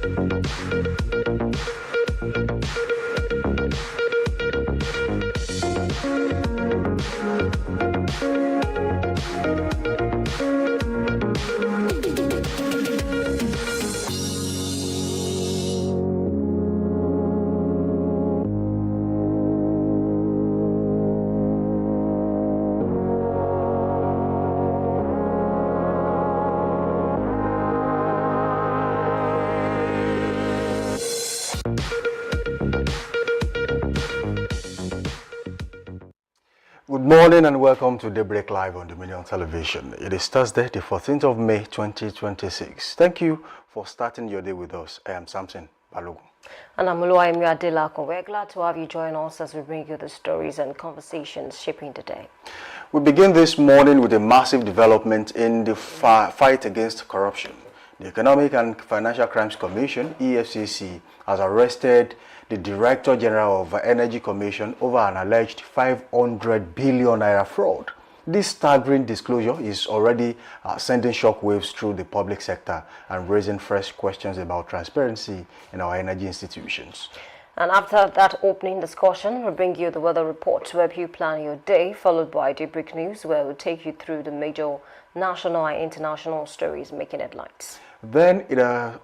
Good morning and welcome to Daybreak Live on Dominion Television. It is Thursday, the 14th of May, 2026. Thank you for starting your day with us. I am Samson Balogun. And I'm Oluwayemi Adelakun. We're glad to have you join us as we bring you the stories and conversations shaping the day. We begin this morning with a massive development in the fight against corruption. The Economic and Financial Crimes Commission, EFCC, has arrested the Director General of the Energy Commission over an alleged 500 billion naira fraud. This staggering disclosure is already sending shockwaves through the public sector and raising fresh questions about transparency in our energy institutions. And after that opening discussion, we'll bring you the weather report to help you plan your day, followed by Daybreak News, where we'll take you through the major national and international stories making headlines. Then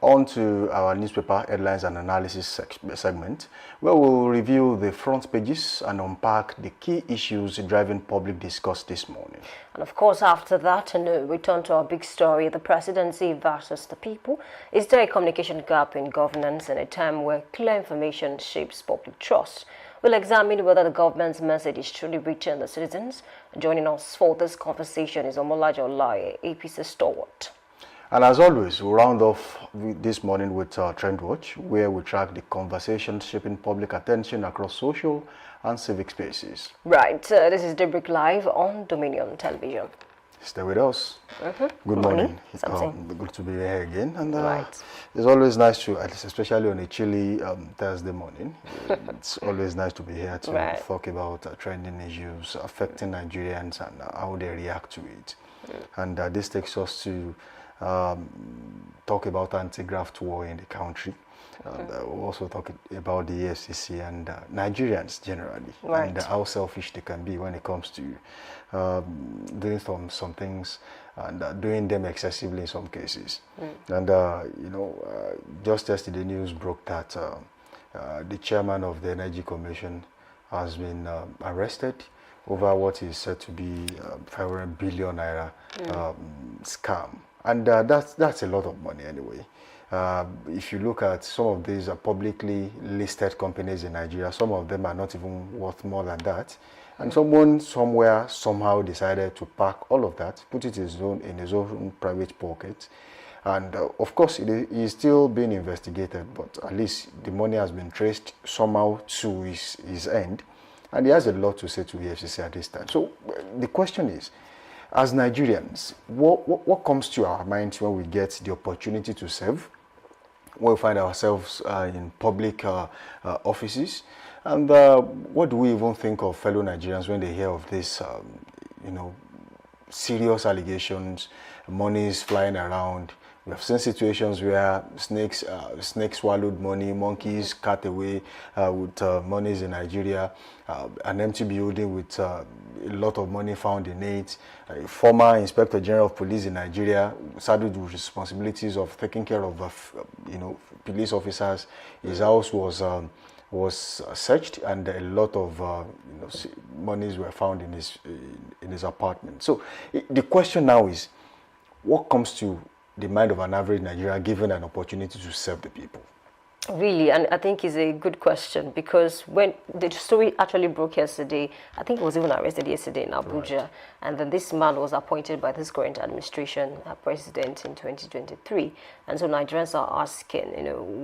on to our newspaper headlines and analysis segment, where we'll review the front pages and unpack the key issues driving public discourse this morning. And of course, after that, we turn to our big story, the presidency versus the people. Is there a communication gap in governance in a time where clear information shapes public trust? We'll examine whether the government's message is truly reaching the citizens. Joining us for this conversation is Omolaje Olaye, APC stalwart. And as always, we'll round off this morning with Trend Watch, where we track the conversations shaping public attention across social and civic spaces. Right. This is Daybreak Live on Dominion Television. Stay with us. Good morning. Good to be here again. And it's always nice to, especially on a chilly Thursday morning, it's always nice to be here to talk about trending issues affecting Nigerians and how they react to it. And this takes us to talk about anti-graft war in the country. We'll also talk about the EFCC and Nigerians generally, and how selfish they can be when it comes to doing some things and doing them excessively in some cases. And just yesterday news broke that the chairman of the Energy Commission has been arrested over what is said to be 500 billion naira scam. And that's a lot of money anyway. If you look at some of these publicly listed companies in Nigeria, some of them are not even worth more than that. And someone somewhere somehow decided to pack all of that, put it in his own private pocket. And of course, it is still being investigated, but at least the money has been traced somehow to his end. And he has a lot to say to the FCC at this time. So the question is, as Nigerians, what comes to our minds when we get the opportunity to serve, when we find ourselves in public offices, and what do we even think of fellow Nigerians when they hear of this, serious allegations, monies flying around? We have seen situations where snakes swallowed money, monkeys cut away with monies in Nigeria, an empty building with a lot of money found in it. A former Inspector General of Police in Nigeria, saddled with responsibilities of taking care of police officers. His house was searched, and a lot of monies were found in his apartment. So the question now is, what comes to the mind of an average Nigerian given an opportunity to serve the people? Really, and I think it's a good question, because when the story actually broke yesterday, I think he was even arrested yesterday in Abuja, and then this man was appointed by this current administration president in 2023, and so Nigerians are asking,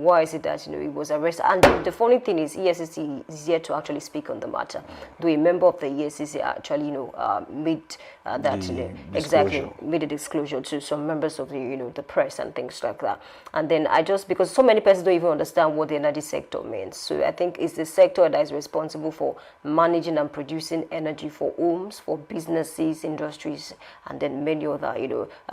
why is it that he was arrested? And the funny thing is, EFCC is yet to actually speak on the matter. Do a member of the EFCC actually, made that exactly made a disclosure to some members of the the press and things like that? And then because so many persons don't even understand understand what the energy sector means. So I think it's the sector that is responsible for managing and producing energy for homes, for businesses, industries, and then many other,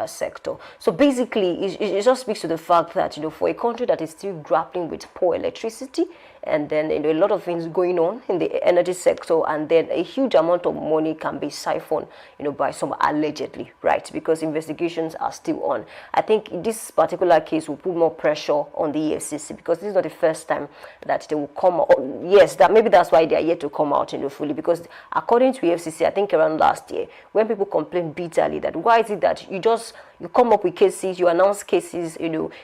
sector. So basically, it just speaks to the fact that, for a country that is still grappling with poor electricity, and then a lot of things going on in the energy sector, and then a huge amount of money can be siphoned, by some allegedly, right? Because investigations are still on. I think this particular case will put more pressure on the EFCC, because this is not the first time that they will come out. Yes, maybe that's why they are yet to come out, fully, because according to EFCC, I think around last year, when people complained bitterly that why is it that you come up with cases, you announce cases,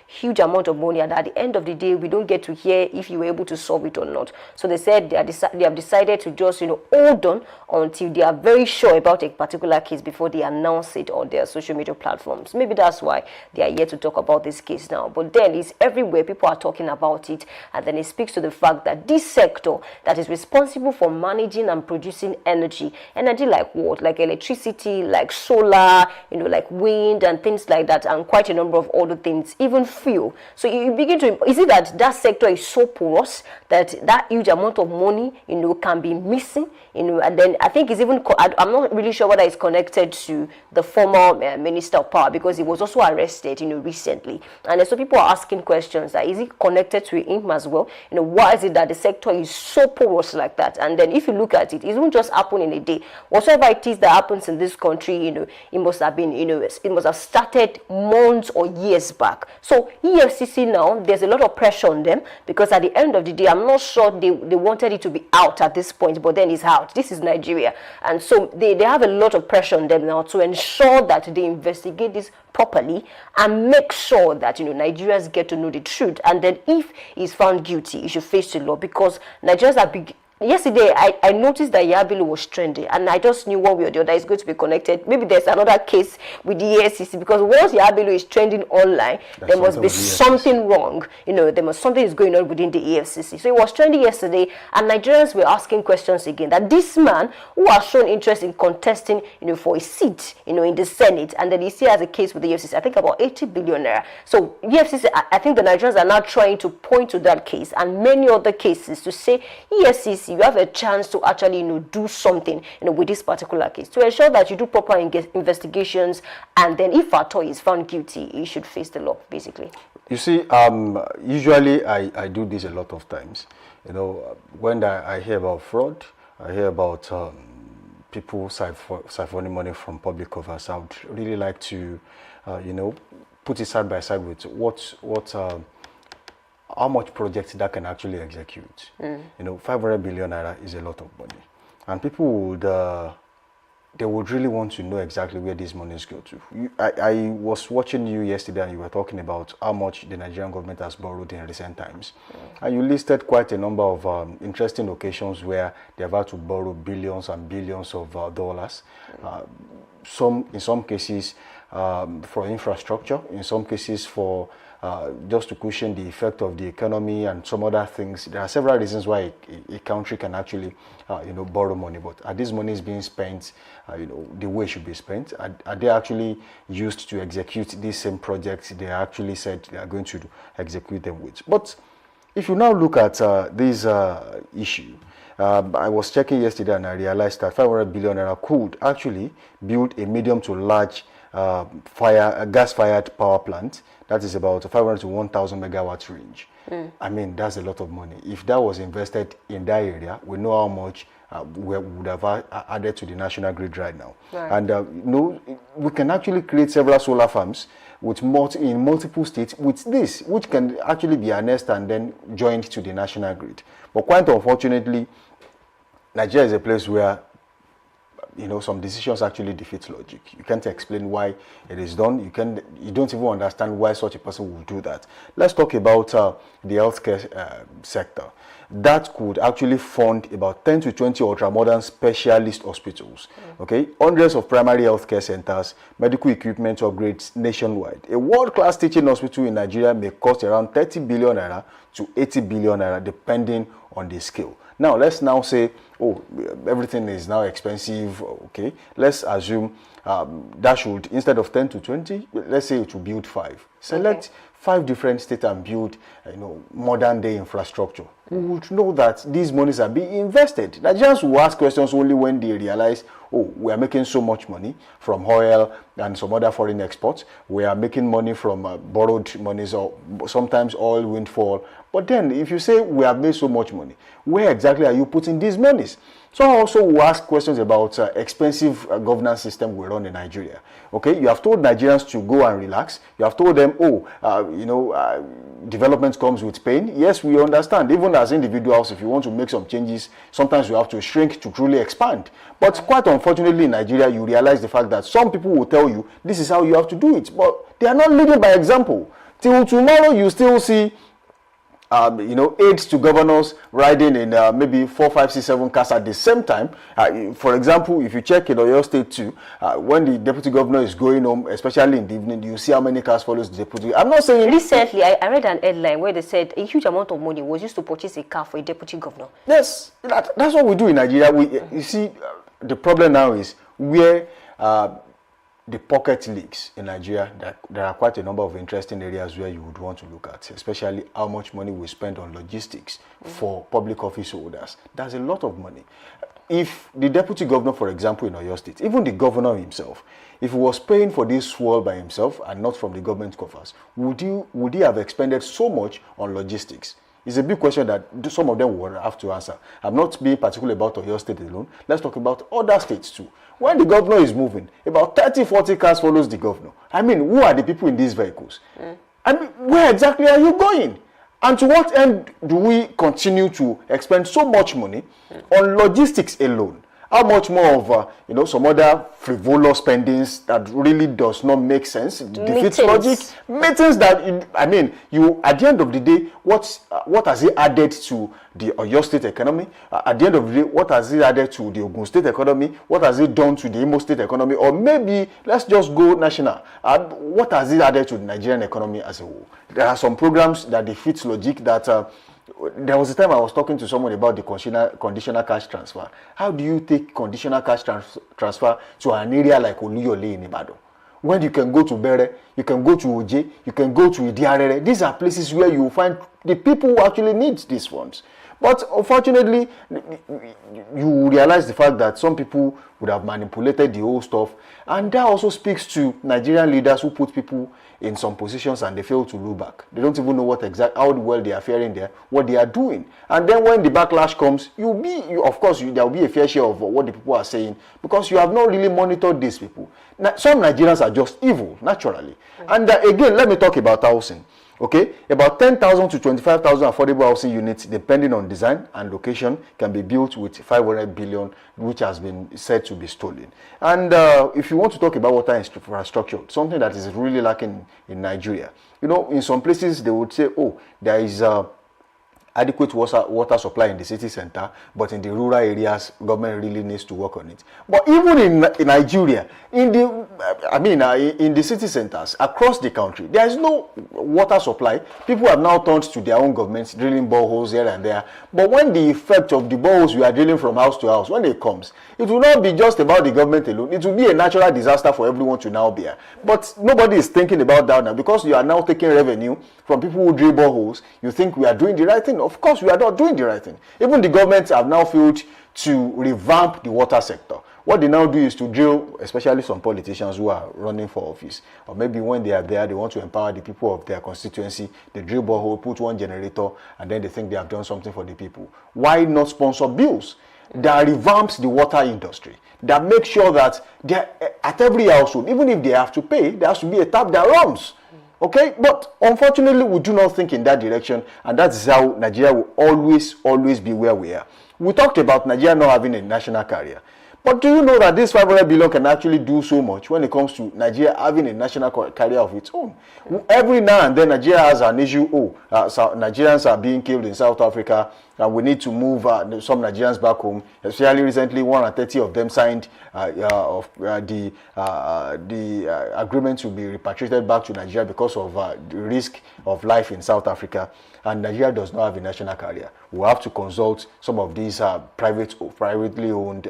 huge amount of money, and at the end of the day, we don't get to hear if you were able to solve it or not. So they said they have decided to just, hold on until they are very sure about a particular case before they announce it on their social media platforms. Maybe that's why they are here to talk about this case now. But then it's everywhere, people are talking about it, and then it speaks to the fact that this sector that is responsible for managing and producing energy like what? Like electricity, like solar, like wind and things like that, and quite a number of other things, even fuel. So you begin to, is it that sector is so porous that huge amount of money, can be missing, and then I think it's even, I'm not really sure whether it's connected to the former Minister of Power, because he was also arrested, recently. And so people are asking questions that, is it connected to him as well? Why is it that the sector is so porous like that? And then if you look at it, it won't just happen in a day. Whatever it is that happens in this country, it must have been, it must have started months or years back. So EFCC now, there's a lot of pressure on them, because at the end of the day, I'm not sure they wanted it to be out at this point, but then it's out. This is Nigeria. And so they have a lot of pressure on them now to ensure that they investigate this properly and make sure that, Nigerians get to know the truth. And then if he's found guilty, he should face the law, because Nigerians are big. Yesterday, I noticed that Yabilu was trending, and I just knew one way or the other is going to be connected. Maybe there's another case with the EFCC, because once Yabilu is trending online, there must be something wrong. Something is going on within the EFCC. So it was trending yesterday, and Nigerians were asking questions again, that this man who has shown interest in contesting, for a seat, in the Senate, and then he still has a case with the EFCC, I think about 80 billion naira. So EFCC, I think the Nigerians are now trying to point to that case and many other cases to say, EFCC, you have a chance to actually, do something, with this particular case, to ensure that you do proper investigations, and then if at all is found guilty, he should face the law, basically. You see, usually I do this a lot of times. When I hear about fraud, I hear about people siphoning money from public coffers. I would really like to, put it side by side with how much projects that can actually execute. 500 billion naira is a lot of money, and people would they would really want to know exactly where these monies go to. I was watching you yesterday, and you were talking about how much the Nigerian government has borrowed in recent times, and you listed quite a number of interesting occasions where they have had to borrow billions and billions of dollars. In some cases for infrastructure, in some cases for just to cushion the effect of the economy and some other things. There are several reasons why a country can actually, borrow money. But are these monies being spent, the way it should be spent? Are they actually used to execute these same projects they actually said they are going to execute them with? But if you now look at this issue, I was checking yesterday and I realized that 500 billion naira could actually build a medium to large gas-fired power plant that is about 500 to 1,000 megawatts range. I mean, that's a lot of money. If that was invested in that area, we know how much we would have added to the national grid right now. Right. And we can actually create several solar farms with in multiple states with this, which can actually be harnessed and then joined to the national grid. But quite unfortunately, Nigeria is a place where some decisions actually defeat logic. You can't explain why it is done. You don't even understand why such a person would do that. Let's talk about the healthcare sector. That could actually fund about 10 to 20 ultra-modern specialist hospitals. Okay, hundreds of primary healthcare centers, medical equipment upgrades nationwide. A world-class teaching hospital in Nigeria may cost around 30 billion naira to 80 billion naira, depending on the scale. Now, let's now say, everything is now expensive. Okay, let's assume that should, instead of 10 to 20, let's say it will build 5. Select 5 different states and build, modern day infrastructure, we would know that these monies are being invested. Nigerians will ask questions only when they realize, oh, we are making so much money from oil and some other foreign exports. We are making money from borrowed monies or sometimes oil windfall. But then if you say we have made so much money, where exactly are you putting these monies? So also we ask questions about expensive governance system we run in Nigeria. Okay, you have told Nigerians to go and relax. You have told them, development comes with pain. Yes, we understand. Even as individuals, if you want to make some changes, sometimes you have to shrink to truly expand. But quite unfortunately in Nigeria, you realize the fact that some people will tell you, this is how you have to do it. But they are not leading by example. Till tomorrow, you still see aides to governors riding in maybe 4, 5, 6, 7 cars at the same time. For example, if you check in Oyo State too, when the deputy governor is going home, especially in the evening, you see how many cars follows the deputy. I'm not saying... Recently, I read an headline where they said a huge amount of money was used to purchase a car for a deputy governor. Yes, that's what we do in Nigeria. You see, the problem now is where... the pocket leaks in Nigeria, there are quite a number of interesting areas where you would want to look at, especially how much money we spend on logistics for public office holders. There's a lot of money. If the deputy governor, for example, in Oyo State, even the governor himself, if he was paying for this fuel by himself and not from the government coffers, would he have expended so much on logistics? It's a big question that some of them will have to answer. I'm not being particular about Oyo State alone. Let's talk about other states too. When the governor is moving, about 30, 40 cars follows the governor. I mean, who are the people in these vehicles? I mean, where exactly are you going? And to what end do we continue to expend so much money on logistics alone? How much more of, some other frivolous spendings that really does not make sense, defeats logic, meetings that, at the end of the day, what has it added to the Oyo State economy? At the end of the day, what has it added to the Ogun State economy? What has it done to the Imo State economy? Or maybe, let's just go national. What has it added to the Nigerian economy as a whole? There are some programs that defeat logic that... there was a time I was talking to someone about the conditional cash transfer. How do you take conditional cash transfer to an area like Oluyole in Ibadan? When you can go to Bere, you can go to Oje, you can go to Idiarere. These are places where you find the people who actually need these funds. But unfortunately, you realize the fact that some people would have manipulated the whole stuff. And that also speaks to Nigerian leaders who put people in some positions and they fail to look back. They don't even know how well they are faring there, what they are doing. And then when the backlash comes, of course, there will be a fair share of what the people are saying because you have not really monitored these people. Now, some Nigerians are just evil, naturally. And again, let me talk about housing. Okay, about 10,000 to 25,000 affordable housing units, depending on design and location, can be built with 500 billion, which has been said to be stolen. And if you want to talk about water infrastructure, something that is really lacking in Nigeria, in some places they would say, oh, there is adequate water supply in the city center, but in the rural areas, government really needs to work on it. But even in Nigeria, in the city centers across the country, there is no water supply. People have now turned to their own governments, drilling boreholes here and there. But when the effect of the boreholes we are drilling from house to house, when it comes, it will not be just about the government alone. It will be a natural disaster for everyone to now bear. But nobody is thinking about that now because you are now taking revenue from people who drill boreholes. You think we are doing the right thing? Of course, we are not doing the right thing. Even the government have now failed to revamp the water sector. What they now do is to drill, especially some politicians who are running for office, or maybe when they are there, they want to empower the people of their constituency. They drill borehole, put one generator, and then they think they have done something for the people. Why not sponsor bills that revamps the water industry, that make sure that at every household, even if they have to pay, there has to be a tap that runs. Okay, but unfortunately, we do not think in that direction, and that is how Nigeria will always be where we are. We talked about Nigeria not having a national carrier. But do you know that this 500 billion can actually do so much when it comes to Nigeria having a national carrier of its own? Every now and then, Nigeria has an issue. Nigerians are being killed in South Africa, and we need to move some Nigerians back home. Especially recently, 130 of them signed the agreement to be repatriated back to Nigeria because of the risk of life in South Africa. And Nigeria does not have a national carrier. We have to consult some of these privately owned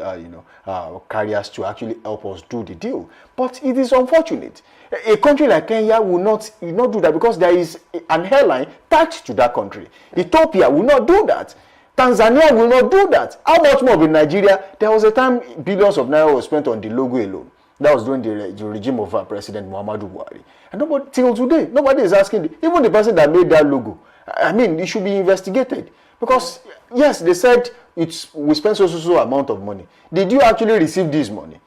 carriers to actually help us do the deal. But it is unfortunate. A country like Kenya will not do that because there is an airline attached to that country. Ethiopia will not do that. Tanzania will not do that. How much more in Nigeria? There was a time billions of naira was spent on the logo alone. That was during the regime of President Muhammadu Buhari. And nobody, till today, nobody is asking, even the person that made that logo. I mean, it should be investigated. Because, yes, they said we spent so amount of money. Did you actually receive this money?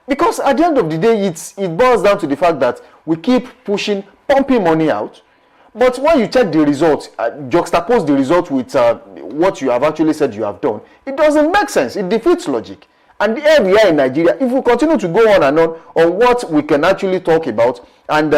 Because at the end of the day, it boils down to the fact that we keep pumping money out. But when you check the results, juxtapose the results with what you have actually said you have done, it doesn't make sense. It defeats logic. And here we are in Nigeria. If we continue to go on and on what we can actually talk about and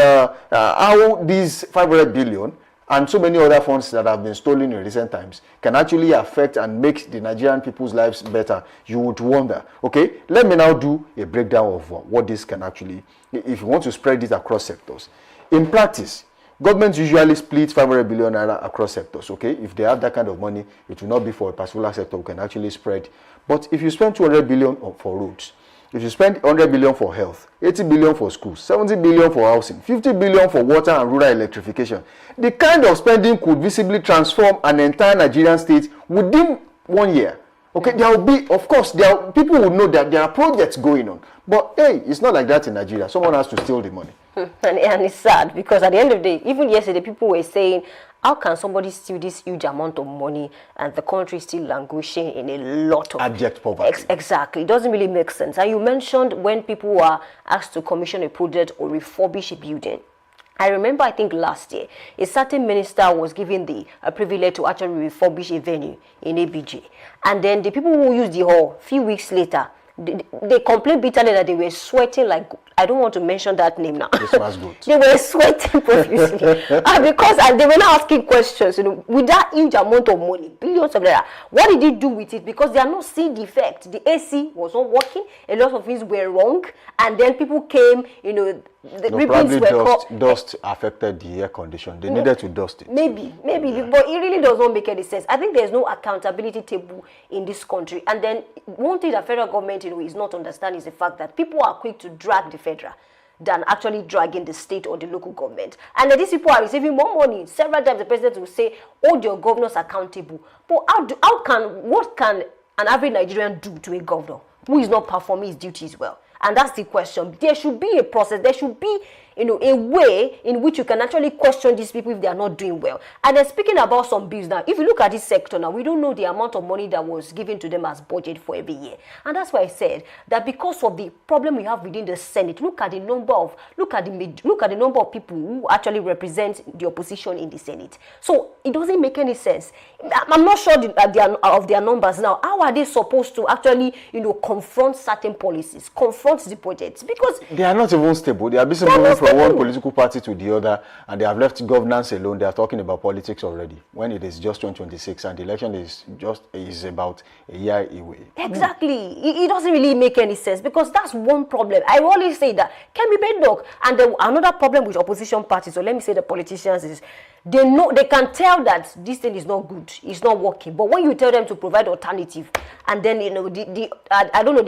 how these 500 billion and so many other funds that have been stolen in recent times can actually affect and make the Nigerian people's lives better, you would wonder. Okay, let me now do a breakdown of what this can actually, if you want to spread it across sectors. In practice, governments usually split 500 billion naira across sectors, okay? If they have that kind of money, it will not be for a particular sector, we can actually spread. But if you spend 200 billion for roads, if you spend 100 billion for health, 80 billion for schools, 70 billion for housing, 50 billion for water and rural electrification, the kind of spending could visibly transform an entire Nigerian state within 1 year. Okay, there will be, of course, people will know that there are projects going on. But hey, it's not like that in Nigeria. Someone has to steal the money. And it's sad because at the end of the day, even yesterday, people were saying, how can somebody steal this huge amount of money and the country is still languishing in a lot of abject poverty? Exactly. It doesn't really make sense. And you mentioned when people were asked to commission a project or refurbish a building. I remember, I think last year, a certain minister was given the privilege to actually refurbish a venue in ABJ. And then the people who used the hall, a few weeks later, they complained bitterly that they were sweating like, I don't want to mention that name now. This was good. They were sweating profusely. Because they were not asking questions, with that huge amount of money, billions of naira. What did he do with it? Because they are not seeing the effect. The AC was not working. A lot of things were wrong. And then people came, probably dust affected the air condition. They needed to dust it. Maybe, yeah. But it really does not make any sense. I think there's no accountability table in this country. And then one thing the federal government is not understanding is the fact that people are quick to drag the federal than actually dragging the state or the local government. And then these people are receiving more money. Several times the president will say, hold your governors accountable. But what can an average Nigerian do to a governor who is not performing his duties well? And that's the question. There should be a process. There should be, a way in which you can actually question these people if they are not doing well. And then speaking about some bills now, if you look at this sector now, we don't know the amount of money that was given to them as budget for every year. And that's why I said that because of the problem we have within the Senate, look at the number of people who actually represent the opposition in the Senate. So it doesn't make any sense. I'm not sure of their numbers now. How are they supposed to actually, confront certain policies, confront the budgets? Because they are not even stable. They are basically moving from one political party to the other, and they have left governance alone. They are talking about politics already, when it is just 2026 and the election is about a year away. Exactly. It doesn't really make any sense, because that's one problem. I always say that Kemi Bedok, and then another problem with opposition parties, or let me say the politicians, is they can tell that this thing is not good, it's not working. But when you tell them to provide alternative, and then the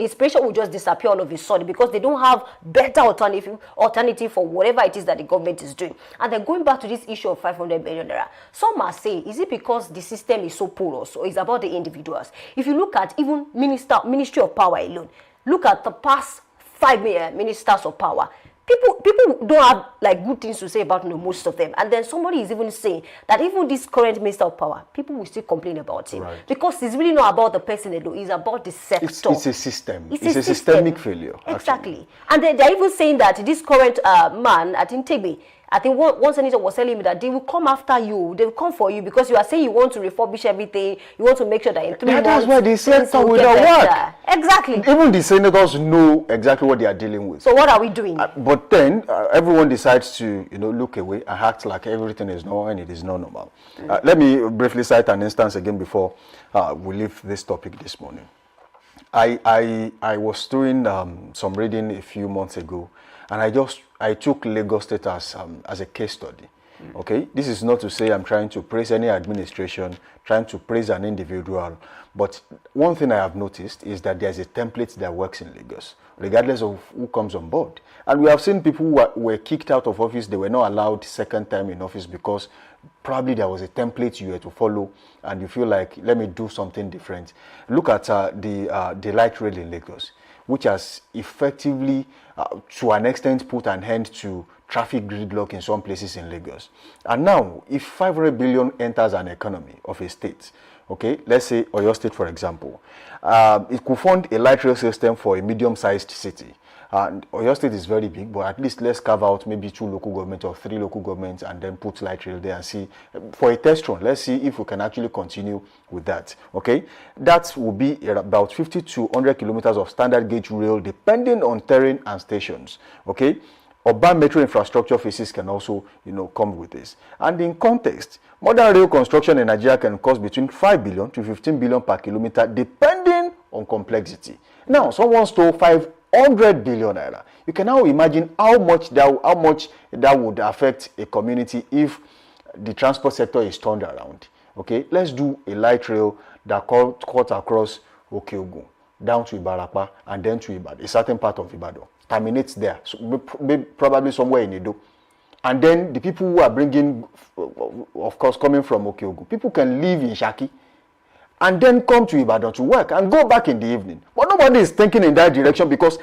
inspiration will just disappear all of a sudden, because they don't have better alternative for whatever it is that the government is doing. And then going back to this issue of 500 billion naira, some are saying, is it because the system is so porous, or is about the individuals? If you look at even Ministry of Power alone, look at the past 5 ministers of power. People don't have good things to say about most of them. And then somebody is even saying that even this current minister of power, people will still complain about him. Right. Because it's really not about the person alone, it's about the sector. It's a system. It's a systemic failure. Exactly. Actually. And they're even saying that this current man at Intebe, I think one senator was telling me that they will come after you. They will come for you because you are saying you want to refurbish everything. You want to make sure that in 3 months... That's why the sector will not work. Exactly. Even the senators know exactly what they are dealing with. So what are we doing? But then everyone decides to look away and act like everything is normal and it is not normal. Let me briefly cite an instance again before we leave this topic this morning. I was doing some reading a few months ago, and I took Lagos State as a case study. Okay, this is not to say I'm trying to praise any administration, trying to praise an individual, but one thing I have noticed is that there's a template that works in Lagos, regardless of who comes on board. And we have seen people who were kicked out of office, they were not allowed second time in office because probably there was a template you had to follow and you feel like, let me do something different. Look at the light rail in Lagos, which has effectively, to an extent, put an end to traffic gridlock in some places in Lagos. And now, if 500 billion enters an economy of a state, okay, let's say Oyo State, for example, it could fund a light rail system for a medium-sized city. And Oyo State is very big, but at least let's carve out maybe 2 local governments or 3 local governments and then put light rail there and see, for a test run, let's see if we can actually continue with that, okay? That will be about 50 to 100 kilometers of standard gauge rail depending on terrain and stations, okay? Urban metro infrastructure phases can also, come with this. And in context, modern rail construction in Nigeria can cost between 5 billion to 15 billion per kilometer depending on complexity. Now, someone stole 500 billion naira. You can now imagine how much that would affect a community if the transport sector is turned around. Okay, let's do a light rail that cuts across Okeogun, down to Ibarapa, and then to Ibadan, a certain part of Ibadan. Terminates there, so probably somewhere in Edo. And then the people who are bringing, of course, coming from Okeogun, people can live in Shaki and then come to Ibadan to work and go back in the evening. But nobody is thinking in that direction because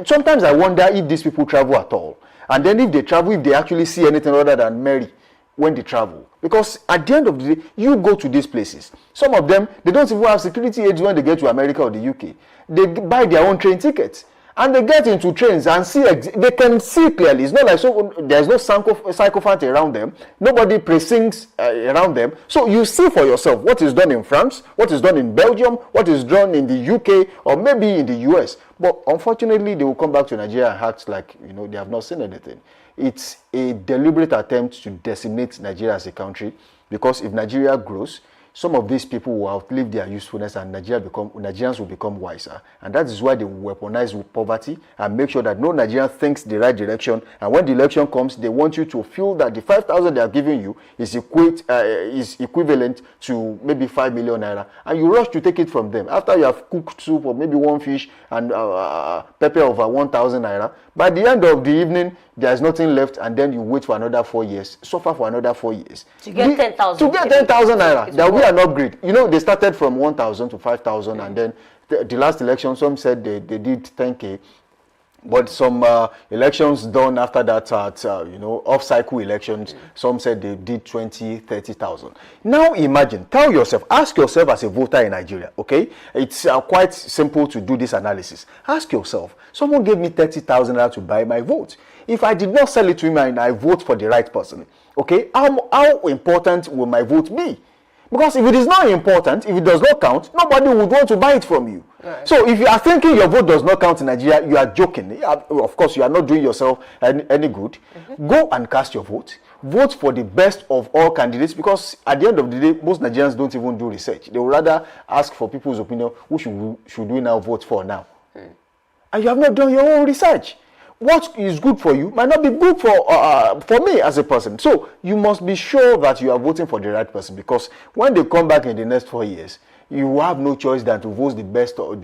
sometimes I wonder if these people travel at all. And then if they travel, if they actually see anything other than Mary when they travel. Because at the end of the day, you go to these places. Some of them, they don't even have security aids when they get to America or the UK. They buy their own train tickets. And they get into trains and see, they can see clearly. It's not like there's no sycophant around them. Nobody precincts around them. So you see for yourself what is done in France, what is done in Belgium, what is done in the UK, or maybe in the US. But unfortunately, they will come back to Nigeria and act like, they have not seen anything. It's a deliberate attempt to decimate Nigeria as a country, because if Nigeria grows, some of these people will outlive their usefulness and Nigerians will become wiser. And that is why they weaponize poverty and make sure that no Nigerian thinks the right direction. And when the election comes, they want you to feel that the 5,000 they are giving you is equivalent to maybe 5 million naira. And you rush to take it from them. After you have cooked soup or maybe one fish and pepper over 1,000 naira, by the end of the evening, there is nothing left, and then you wait for another 4 years, suffer for another 4 years. To get 10,000. To get 10,000 naira. There will be an upgrade. They started from 1,000 to 5,000, and then the last election, some said they did 10K. But some elections done after that, off-cycle elections, some said they did 20, 30,000. Now imagine, ask yourself as a voter in Nigeria, okay? It's quite simple to do this analysis. Ask yourself, someone gave me 30,000 naira to buy my vote. If I did not sell it to him and I vote for the right person, okay, how important will my vote be? Because if it is not important, if it does not count, nobody would want to buy it from you. Right. So if you are thinking your vote does not count in Nigeria, you are joking. Of course, you are not doing yourself any good. Go and cast your vote. Vote for the best of all candidates, because at the end of the day, most Nigerians don't even do research. They would rather ask for people's opinion. Who should we now vote for now? And you have not done your own research. What is good for you might not be good for me as a person. So you must be sure that you are voting for the right person, because when they come back in the next 4 years, you have no choice than to vote the best of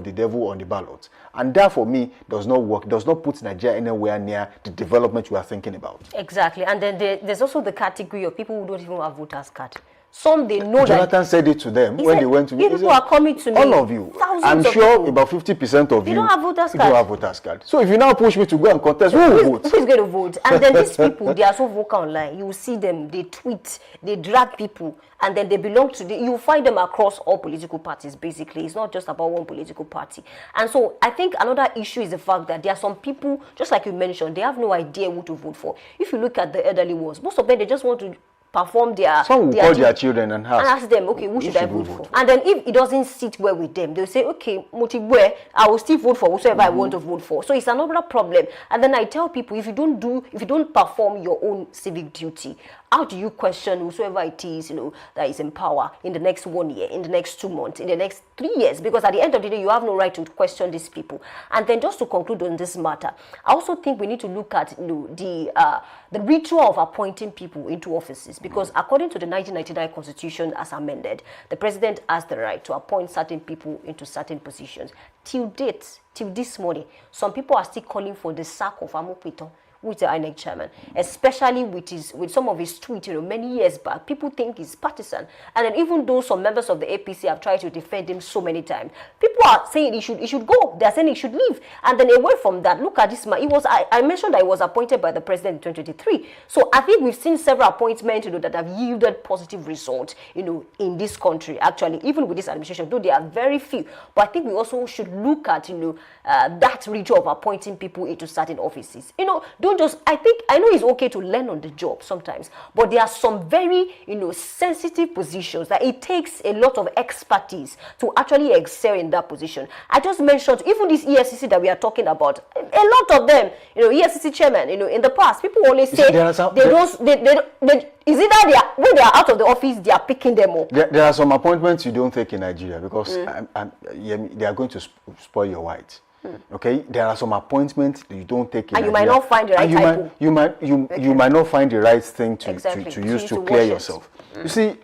the devil on the ballot. And that, for me, does not work, does not put Nigeria anywhere near the development we are thinking about. Exactly. And then there's also the category of people who don't even have voters card. Some they know Jonathan said it to them when they went to me. People are coming to me. All of you. I'm sure about 50% of you don't have voters card. Don't have voters card. So if you now push me to go and contest, who will vote? Who is going to vote? And then these people, they are so vocal online. You will see them, they tweet, they drag people, and then they belong to you find them across all political parties, basically. It's not just about one political party. And so I think another issue is the fact that there are some people, just like you mentioned, they have no idea who to vote for. If you look at the elderly ones, most of them, they just want to perform some will call their children and ask them, okay, who should I vote for? And then if it doesn't sit well with them, they'll say, okay, Motibwe, I will still vote for whoever I want to vote for. So it's another problem. And then I tell people, if you don't perform your own civic duty, how do you question whosoever it is, that is in power in the next 1 year, in the next 2 months, in the next 3 years? Because at the end of the day, you have no right to question these people. And then just to conclude on this matter, I also think we need to look at the ritual of appointing people into offices, because according to the 1999 Constitution as amended, the president has the right to appoint certain people into certain positions. Till date, till this morning, some people are still calling for the sack of Amopito, with the INEC chairman, especially with some of his tweets, many years back. People think he's partisan, and then even though some members of the APC have tried to defend him so many times, people are saying he should go. They're saying he should leave. And then away from that, look at this man. I mentioned that he was appointed by the president in 2023. So I think we've seen several appointments, that have yielded positive results, in this country. Actually, even with this administration, though they are very few, but I think we also should look at, that ritual of appointing people into certain offices. I know it's okay to learn on the job sometimes, but there are some very, sensitive positions that it takes a lot of expertise to actually excel in that position. I just mentioned even this EFCC that we are talking about, a lot of them, EFCC chairman, in the past, people only say is it that when they are out of the office, they are picking them up? There are some appointments you don't take in Nigeria because they are going to spoil your white. Okay, there are some appointments that you don't take in and you might not find the right type. You might not find the right thing to use to clear yourself. You see,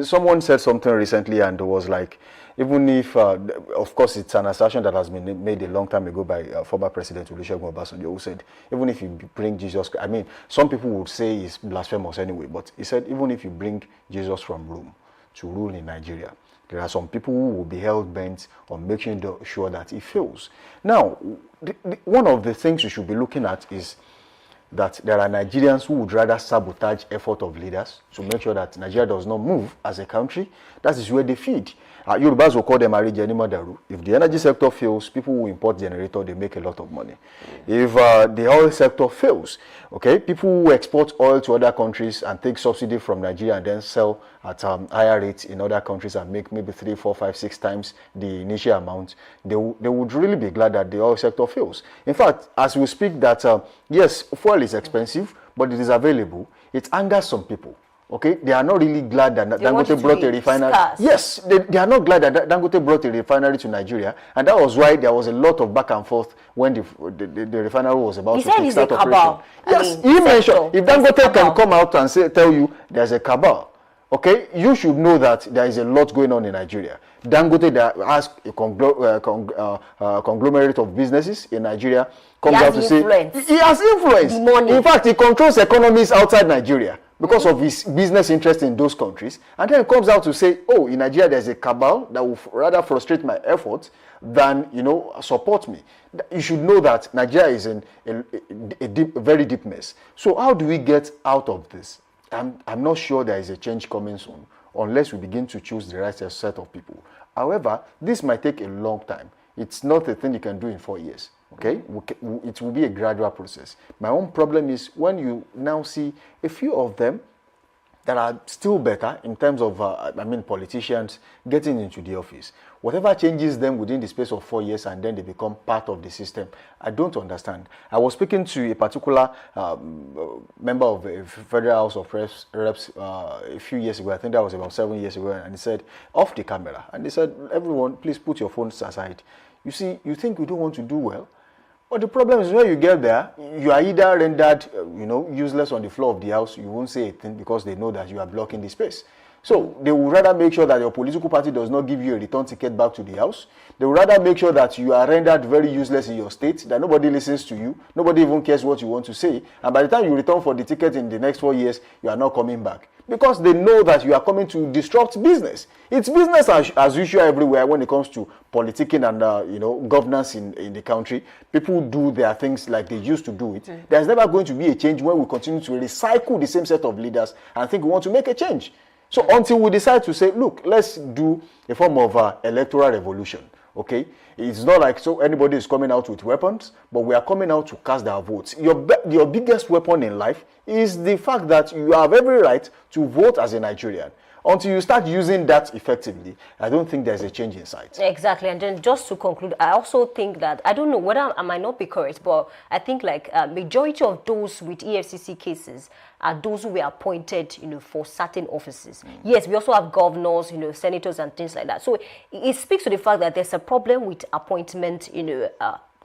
someone said something recently and it was like, even if, of course, it's an assertion that has been made a long time ago by former President Olusegun Obasanjo, who said, even if you bring Jesus, I mean, some people would say it's blasphemous anyway, but he said, even if you bring Jesus from Rome to rule in Nigeria, there are some people who will be hell-bent on making sure that it fails. Now, one of the things you should be looking at is that there are Nigerians who would rather sabotage effort of leaders to make sure that Nigeria does not move as a country. That is where they feed. Yorubas will call them Arije Madaru. If the energy sector fails, people who import generator, they make a lot of money. If the oil sector fails, okay, people who export oil to other countries and take subsidy from Nigeria and then sell at higher rates in other countries and make maybe 3, 4, 5, 6 times the initial amount, they would really be glad that the oil sector fails. In fact, as we speak that, yes, fuel is expensive, but it is available. It angers some people. Okay, they are not really glad that Dangote brought a refinery. Yes, they are not glad that Dangote brought a refinery to Nigeria, and that was why there was a lot of back and forth when the refinery was about to start operation. Yes, he mentioned if Dangote can come out and tell you there's a cabal, okay, you should know that there is a lot going on in Nigeria. Dangote that has a conglomerate of businesses in Nigeria comes out to say he has influence. In fact, he controls economies outside Nigeria because of his business interest in those countries, and then comes out to say, oh, in Nigeria there's a cabal that will rather frustrate my efforts than support me. You should know that Nigeria is in a very deep mess. So how do we get out of this? I'm not sure there is a change coming soon unless we begin to choose the right set of people. However, this might take a long time. It's not a thing you can do in 4 years. Okay, it will be a gradual process. My own problem is when you now see a few of them that are still better in terms of, politicians getting into the office. Whatever changes them within the space of 4 years and then they become part of the system, I don't understand. I was speaking to a particular member of the Federal House of Reps a few years ago. I think that was about 7 years ago, and he said, off the camera, and they said, everyone, please put your phones aside. You see, you think we don't want to do well? But the problem is when you get there, you are either rendered, useless on the floor of the house. You won't say a thing because they know that you are blocking the space. So they would rather make sure that your political party does not give you a return ticket back to the house. They would rather make sure that you are rendered very useless in your state, that nobody listens to you, nobody even cares what you want to say. And by the time you return for the ticket in the next 4 years, you are not coming back. Because they know that you are coming to disrupt business. It's business as usual everywhere when it comes to politicking and governance in the country. People do their things like they used to do it. There's never going to be a change when we continue to recycle the same set of leaders and think we want to make a change. So until we decide to say, look, let's do a form of electoral revolution, okay? It's not like so anybody is coming out with weapons, but we are coming out to cast our votes. Your biggest weapon in life is the fact that you have every right to vote as a Nigerian. Until you start using that effectively, I don't think there's a change in sight. Exactly. And then just to conclude, I also think that, I don't know whether I might not be correct, but I think like majority of those with EFCC cases are those who were appointed, for certain offices. Yes, we also have governors, senators and things like that. So it speaks to the fact that there's a problem with appointment,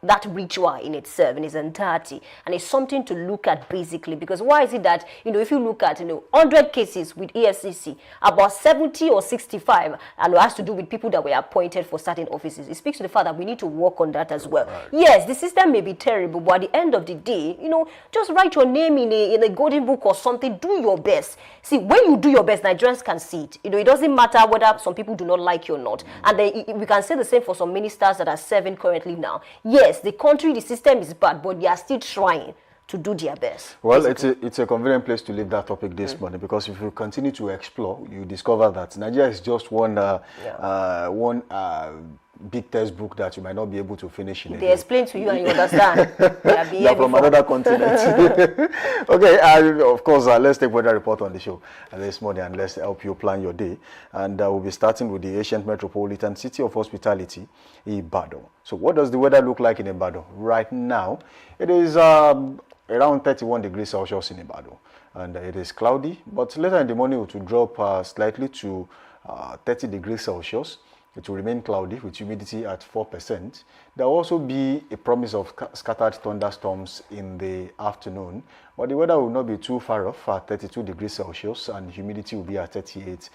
that ritual in itself, in its entirety, and it's something to look at basically. Because why is it that, if you look at 100 cases with EFCC, about 70 or 65 and it has to do with people that were appointed for certain offices? It speaks to the fact that we need to work on that as well. Right. Yes, the system may be terrible, but at the end of the day, just write your name in a golden book or something. Do your best. See, when you do your best, Nigerians can see it. It doesn't matter whether some people do not like you or not. And then we can say the same for some ministers that are serving currently now. Yes, the country, the system is bad, but they are still trying to do their best. Well, it's a convenient place to leave that topic this morning, because if you continue to explore, you discover that Nigeria is just one big textbook that you might not be able to finish in a day. They explain to you and you understand. They're from another continent. Okay, of course, let's take weather report on the show this morning, and let's help you plan your day. And we'll be starting with the ancient metropolitan city of hospitality, Ibadan. So what does the weather look like in Ibadan? Right now, it is around 31 degrees Celsius in Ibadan. And it is cloudy, but later in the morning it will drop slightly to 30 degrees Celsius. It will remain cloudy with humidity at 4%. There will also be a promise of scattered thunderstorms in the afternoon, but the weather will not be too far off at 32 degrees Celsius, and humidity will be at 38%.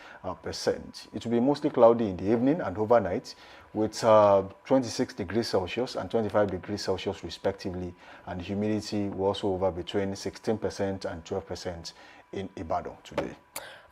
It will be mostly cloudy in the evening and overnight, with 26 degrees Celsius and 25 degrees Celsius respectively, and humidity will also hover between 16% and 12% in Ibadan today.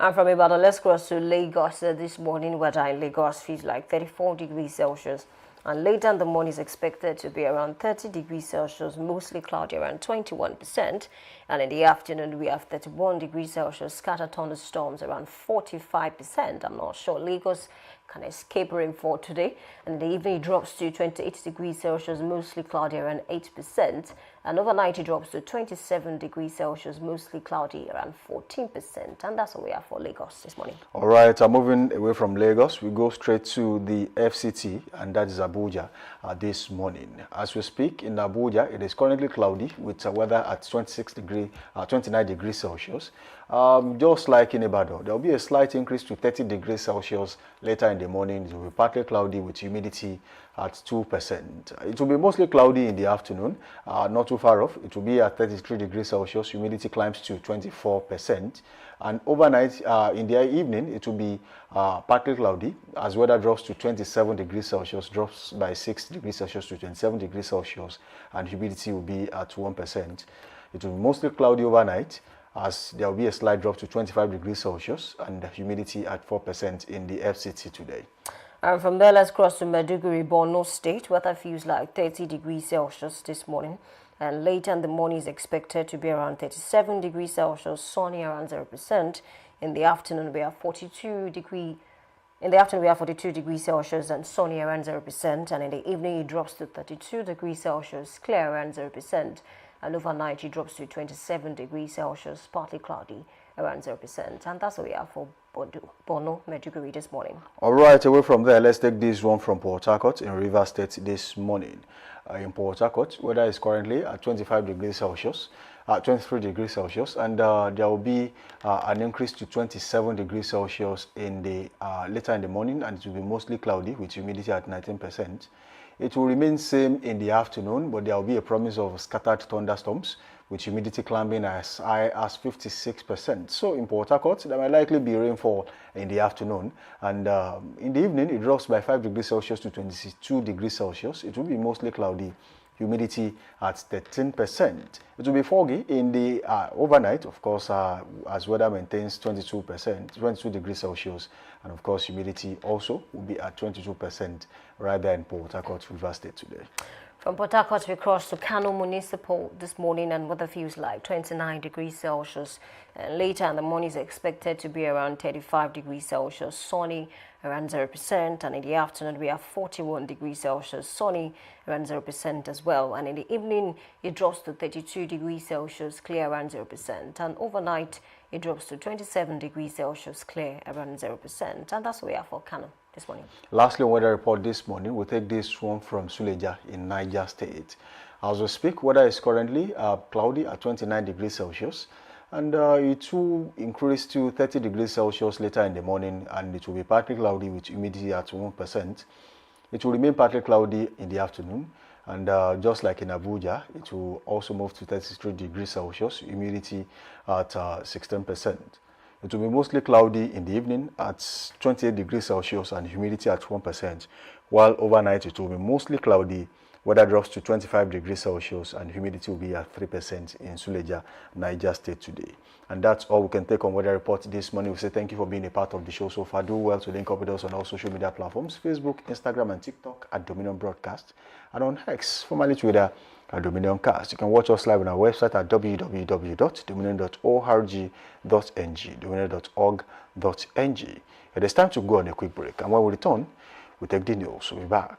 And from Ibadan, let's cross to Lagos. This morning, weather in Lagos feels like 34 degrees Celsius. And later in the morning is expected to be around 30 degrees Celsius, mostly cloudy around 21%. And in the afternoon, we have 31 degrees Celsius, scattered thunderstorms around 45%. I'm not sure Lagos can escape rainfall today. And in the evening, it drops to 28 degrees Celsius, mostly cloudy around 8%. And overnight, it drops to 27 degrees Celsius, mostly cloudy around 14%. And that's what we have for Lagos this morning. All right, moving away from Lagos, we go straight to the FCT, and that is Abuja this morning. As we speak, in Abuja, it is currently cloudy with weather at 29 degrees Celsius. Just like in Ibadan, there will be a slight increase to 30 degrees Celsius later in the morning. It will be partly cloudy with humidity at 2%. It will be mostly cloudy in the afternoon, not too far off. It will be at 33 degrees Celsius. Humidity climbs to 24%. And overnight, in the evening, it will be partly cloudy as weather drops to 27 degrees Celsius, drops by 6 degrees Celsius to 27 degrees Celsius, and humidity will be at 1%. It will be mostly cloudy overnight, as there will be a slight drop to 25 degrees Celsius and humidity at 4% in the FCT today. And from there, let's cross to Maiduguri, Borno State. Weather feels like 30 degrees Celsius this morning. And later in the morning is expected to be around 37 degrees Celsius, sunny around 0%. In the afternoon, we have 42 degrees. In the afternoon, we have 42 degrees Celsius and sunny around 0%. And in the evening, it drops to 32 degrees Celsius, clear around 0%. And overnight, it drops to 27 degrees Celsius, partly cloudy, around 0%. And that's what we have for Borno, Maiduguri this morning. All right, away from there, let's take this one from Port Harcourt in Rivers State this morning. In Port Harcourt, weather is currently at 25 degrees Celsius, 23 degrees Celsius, and there will be an increase to 27 degrees Celsius in the later in the morning, and it will be mostly cloudy with humidity at 19%. It will remain same in the afternoon, but there will be a promise of scattered thunderstorms with humidity climbing as high as 56%. So in Port Harcourt, there might likely be rainfall in the afternoon, and in the evening, it drops by 5 degrees Celsius to 22 degrees Celsius. It will be mostly cloudy, humidity at 13%. It will be foggy in the overnight, of course, as weather maintains 22 degrees Celsius, and of course, humidity also will be at 22% right there in Port Harcourt, Rivers State today. From Port Harcourt, we cross to Kano Municipal this morning, and weather feels like 29 degrees Celsius. And later in the morning is expected to be around 35 degrees Celsius, sunny around 0%. And in the afternoon, we have 41 degrees Celsius, sunny around 0% as well. And in the evening, it drops to 32 degrees Celsius, clear around 0%. And overnight, it drops to 27 degrees Celsius, clear around 0%. And that's what we have for Kano this morning. Lastly, weather report this morning, we'll take this one from Suleja in Niger State. As we speak, weather is currently cloudy at 29 degrees Celsius, and it will increase to 30 degrees Celsius later in the morning, and it will be partly cloudy with humidity at 1%. It will remain partly cloudy in the afternoon, and just like in Abuja, it will also move to 33 degrees Celsius, humidity at 16%. It will be mostly cloudy in the evening at 28 degrees Celsius and humidity at 1%, while overnight it will be mostly cloudy, weather drops to 25 degrees Celsius and humidity will be at 3% in Suleja, Niger State today. And that's all we can take on weather report this morning. We say thank you for being a part of the show so far. Do well to link up with us on all social media platforms, Facebook, Instagram and TikTok at Dominion Broadcast, and on X, formerly Twitter, at Dominion Cast. You can watch us live on our website at www.dominion.org.ng, dominion.org.ng. It is time to go on a quick break, and when we return, we take the news. We'll be back.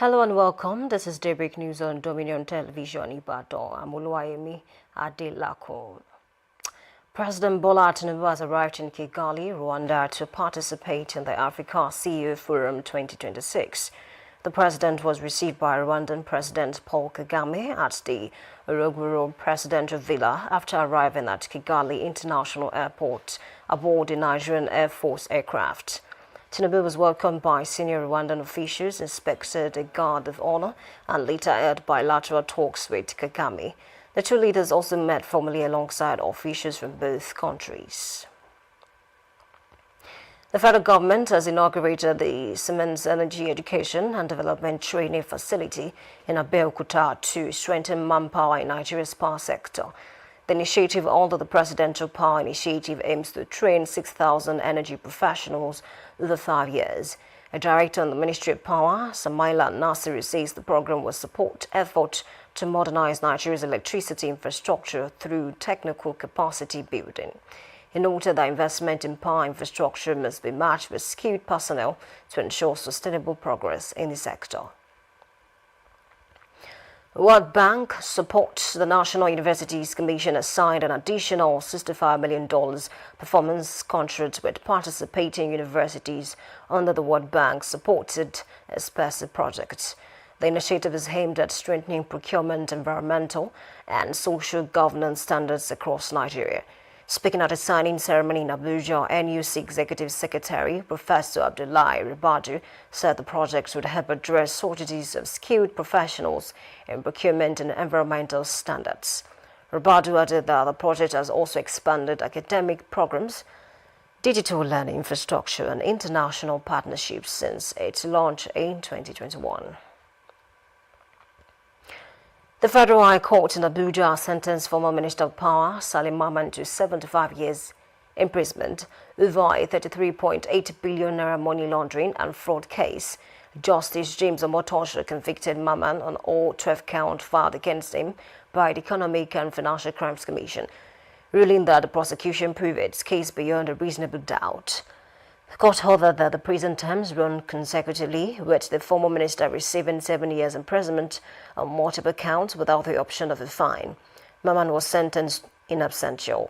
Hello and welcome. This is Daybreak News on Dominion Television Ibadan. I'm Oluwayemi Adelako. President Bola Tinubu has arrived in Kigali, Rwanda, to participate in the Africa CEO Forum 2026. The president was received by Rwandan President Paul Kagame at the Urugwuru Presidential Villa after arriving at Kigali International Airport aboard the Nigerian Air Force aircraft. Tinubu was welcomed by senior Rwandan officials, inspected a guard of honor, and later held bilateral talks with Kagame. The two leaders also met formally alongside officials from both countries. The federal government has inaugurated the Siemens Energy Education and Development Training Facility in Abeokuta to strengthen manpower in Nigeria's power sector. The initiative under the Presidential Power Initiative aims to train 6,000 energy professionals over 5 years. A director in the Ministry of Power, Samaila Nasiru, says the program will support efforts to modernize Nigeria's electricity infrastructure through technical capacity building. He noted that investment in power infrastructure must be matched with skilled personnel to ensure sustainable progress in the sector. World Bank supports the National Universities Commission has signed an additional $65 million performance contract with participating universities under the World Bank-supported ESPESI project. The initiative is aimed at strengthening procurement, environmental, and social governance standards across Nigeria. Speaking at a signing ceremony in Abuja, NUC Executive Secretary Professor Abdullahi Ribadu said the project would help address shortages of skilled professionals in procurement and environmental standards. Ribadu added that the project has also expanded academic programs, digital learning infrastructure, and international partnerships since its launch in 2021. The Federal High Court in Abuja sentenced former Minister of Power Salim Mamman to 75 years imprisonment over a 33.8 billion naira money laundering and fraud case. Justice James Omotosho convicted Mamman on all 12 counts filed against him by the Economic and Financial Crimes Commission, ruling that the prosecution proved its case beyond a reasonable doubt. The court ordered that the prison terms run consecutively, with the former minister receiving 7 years imprisonment on multiple counts without the option of a fine. Mamman was sentenced in absentia.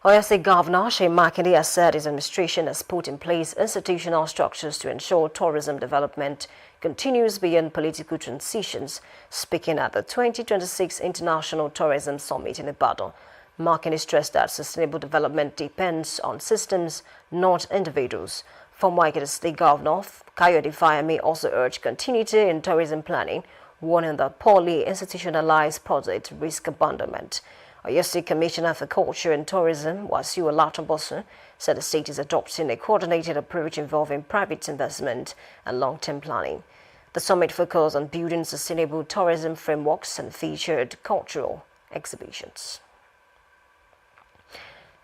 Oyo State Governor Seyi Makinde has said his administration has put in place institutional structures to ensure tourism development continues beyond political transitions, speaking at the 2026 International Tourism Summit in Ibadan. Makinde stressed that sustainable development depends on systems, not individuals. Former Oyo State Governor Kayode Fayemi also urged continuity in tourism planning, warning that poorly institutionalized projects risk abandonment. Oyo State Commissioner for Culture and Tourism, Wasiu Olatunbosun, said the state is adopting a coordinated approach involving private investment and long-term planning. The summit focused on building sustainable tourism frameworks and featured cultural exhibitions.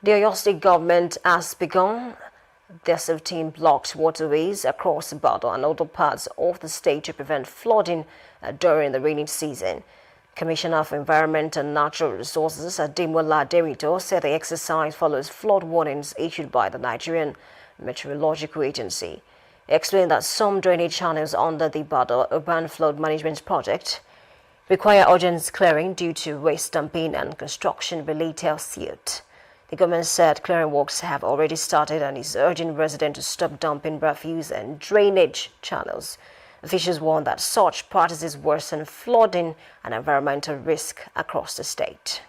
The Oyo State government has begun their 17 blocked waterways across Ibadan and other parts of the state to prevent flooding during the rainy season. Commissioner for Environment and Natural Resources Ademola Derito said the exercise follows flood warnings issued by the Nigerian Meteorological Agency. He explained that some drainage channels under the Ibadan Urban Flood Management Project require urgent clearing due to waste dumping and construction-related silt. The government said clearing works have already started and is urging residents to stop dumping refuse and drainage channels. Officials warn that such practices worsen flooding and environmental risk across the state.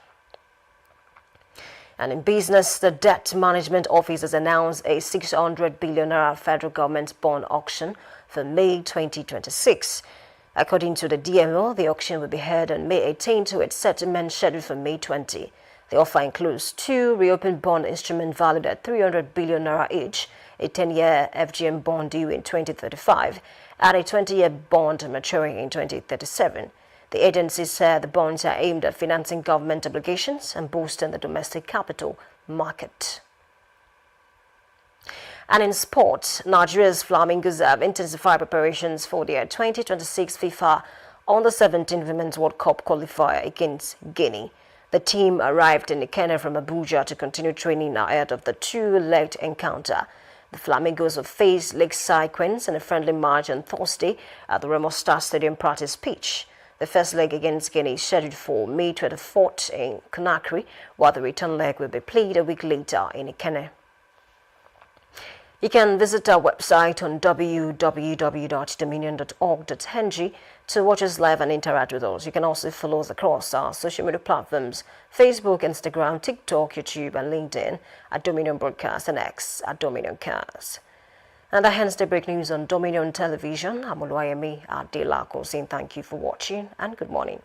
And in business, the Debt Management Office has announced a 600 billion naira federal government bond auction for May 2026. According to the DMO, the auction will be held on May 18 to its settlement scheduled for May 20. The offer includes 2 reopened bond instruments valued at 300 billion naira each, a 10-year FGM bond due in 2035, and a 20-year bond maturing in 2037. The agency said the bonds are aimed at financing government obligations and boosting the domestic capital market. And in sport, Nigeria's Flamingos have intensified preparations for their 2026 FIFA Under-17 Women's World Cup qualifier against Guinea. The team arrived in Kenya from Abuja to continue training ahead of the two-legged encounter. The Flamingos will face Lakeside Queens in a friendly match on Thursday at the Remo Star Stadium practice pitch. The first leg against Guinea is scheduled for May 24th in Conakry, while the return leg will be played a week later in Ikenne. You can visit our website on www.dominion.org.ng to watch us live and interact with us. You can also follow us across our social media platforms, Facebook, Instagram, TikTok, YouTube, and LinkedIn at Dominion Broadcast and X at Dominion Cast. And that ends Daybreak News on Dominion Television. I'm Oluwayemi Adelako saying thank you for watching and good morning.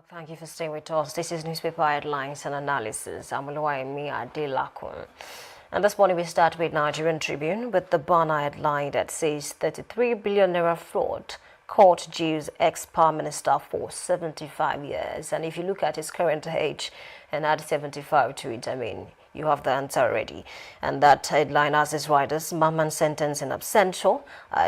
Thank you for staying with us. This is Newspaper Headlines and Analysis. I'm Oluwayemi Adelako. And this morning we start with Nigerian Tribune with the banner headline that says 33 billion naira fraud. Court jails ex-power minister for 75 years. And if you look at his current age and add 75 to it, I mean, you have the answer already. And that headline has its writers, Mamman sentence in absentia.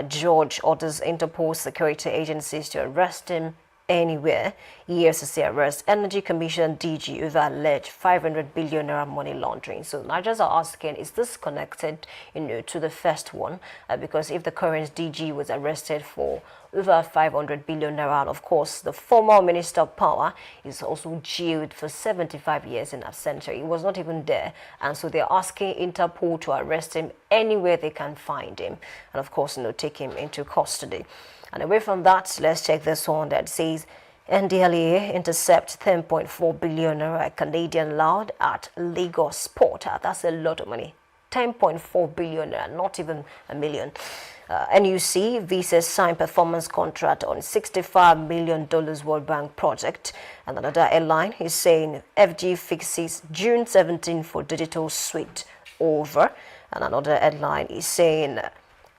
George orders Interpol security agencies to arrest him anywhere. EFCC arrests Energy Commission DG over alleged 500 billion naira money laundering. So Nigerians are asking, is this connected, to the first one? Because if the current DG was arrested for over 500 billion naira, and of course the former Minister of Power is also jailed for 75 years in absentia. He was not even there, and so they're asking Interpol to arrest him anywhere they can find him, and of course, take him into custody. And away from that, let's check this one that says NDLEA intercept 10.4 billion Canadian loud at Lagos port. That's a lot of money. 10.4 billion, not even a million. NUC Visa signed performance contract on $65 million World Bank project. And another airline is saying FG fixes June 17 for digital suite over. And another headline is saying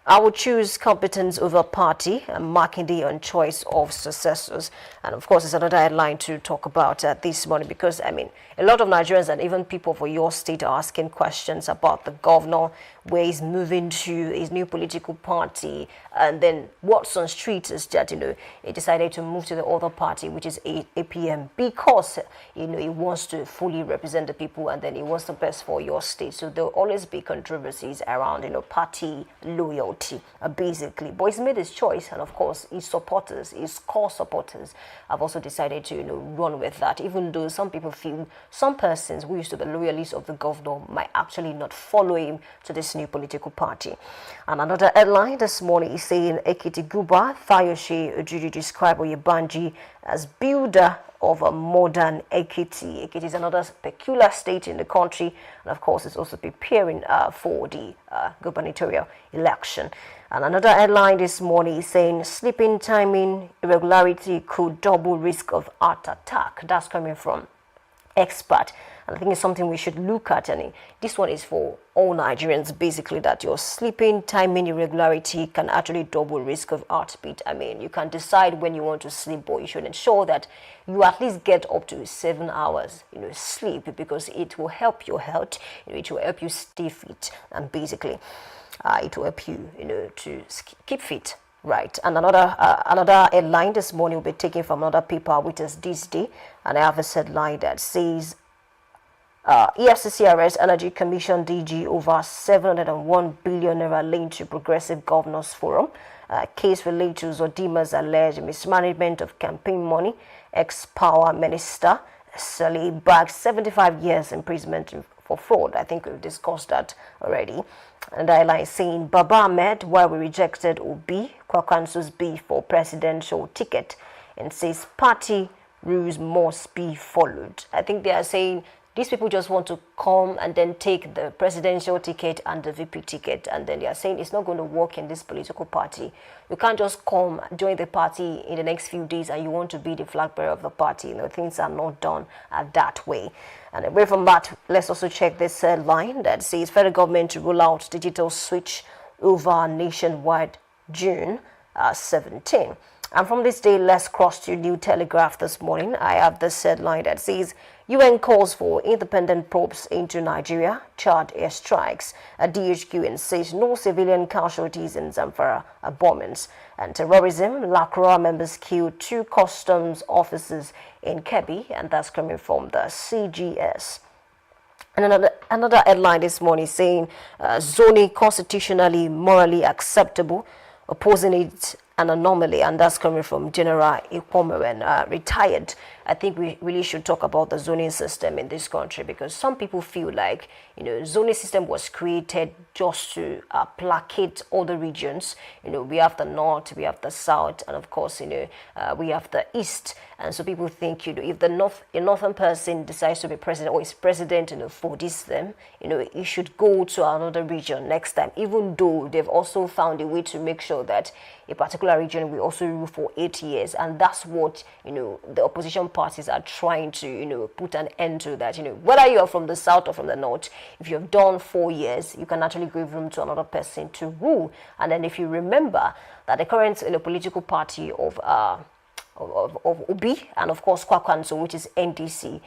I will choose competence over party and Makinde on choice of successors. And of course, it's another headline to talk about this morning because, I mean, a lot of Nigerians and even people for your state are asking questions about the governor, where he's moving to his new political party. And then what's on street is that, he decided to move to the other party, which is APM, because, he wants to fully represent the people and then he wants the best for your state. So there'll always be controversies around, party loyalty, basically. But he's made his choice, and of course, his supporters, his core supporters, have also decided to, run with that, even though some people feel some persons who used to be loyalists of the governor might actually not follow him to this new political party. And another headline this morning is saying Ekiti Guba, Fayoshe Ojuju describe Oyebanji as builder of a modern Ekiti. Ekiti is another peculiar state in the country, and of course, it's also preparing for the gubernatorial election. And another headline this morning is saying sleeping timing irregularity could double risk of heart attack. That's coming from expert, and I think it's something we should look at. And this one is for all Nigerians, basically, that your sleeping timing irregularity can actually double risk of heartbeat. I mean, you can decide when you want to sleep, but you should ensure that you at least get up to 7 hours, sleep, because it will help your health. It will help you stay fit, and basically, it will help you, to keep fit. Right, and another headline this morning will be taken from another paper, which is This Day, and I have a headline that says EFCC arrests Energy Commission DG over 701 billion naira linked to Progressive Governors Forum. Case related to Zodima's alleged mismanagement of campaign money. Ex-power minister Saleh bagged 75 years imprisonment for fraud. I think we've discussed that already. And I like saying Baba Ahmed, why we rejected Obi, Kwakansu's bid for presidential ticket, and says party rules must be followed. I think they are saying these people just want to come and then take the presidential ticket and the VP ticket, and then they are saying it's not going to work in this political party. You can't just come, join the party in the next few days and you want to be the flag bearer of the party. Things are not done that way. And away from that, let's also check this line that says federal government to roll out digital switch over nationwide June 17. And from this day, let's cross to New Telegraph this morning. I have this headline that says UN calls for independent probes into Nigeria, Chad airstrikes. DHQ insists no civilian casualties in Zamfara bombings. And terrorism, LACRA members killed 2 customs officers in Kebbi, and that's coming from the CGS. And another headline this morning saying zoning constitutionally, morally acceptable, opposing it an anomaly, and that's coming from General Ikpomewen, retired. I think we really should talk about the zoning system in this country, because some people feel like, zoning system was created just to placate other regions. We have the north, we have the south, and of course, we have the east. And so people think, if a northern person decides to be president or is president, for this them, he should go to another region next time, even though they've also found a way to make sure that a particular region will also rule for 8 years. And that's what, the opposition parties are trying to, put an end to that. Whether you are from the south or from the north, if you've done 4 years, you can actually give room to another person to rule. And then if you remember that the current political party of Obi and of course Kwakwanso, which is NDC,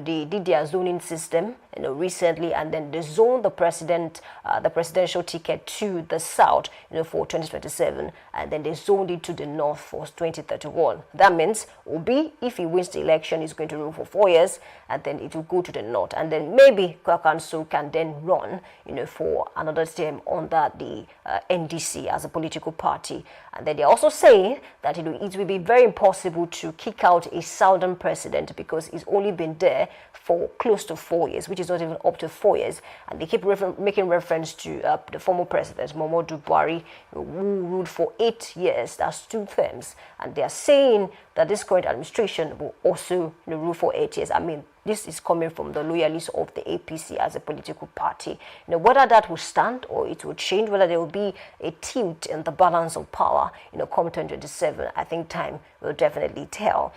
they did their zoning system, recently, and then they zoned the presidential ticket to the south, for 2027, and then they zoned it to the north for 2031. That means Obi, if he wins the election, is going to rule for 4 years, and then it will go to the north, and then maybe Kwakwanso can then run, for another term under the NDC as a political party. And then they're also saying that it will be very important possible to kick out a southern president because he's only been there for close to 4 years, which is not even up to 4 years. And they keep making reference to the former president, Muhammadu Buhari, who ruled for 8 years. That's 2 terms. And they are saying that this current administration will also rule for 8 years. I mean, this is coming from the loyalists of the APC as a political party. Whether that will stand or it will change, whether there will be a tilt in the balance of power, come 2027, I think time will definitely tell.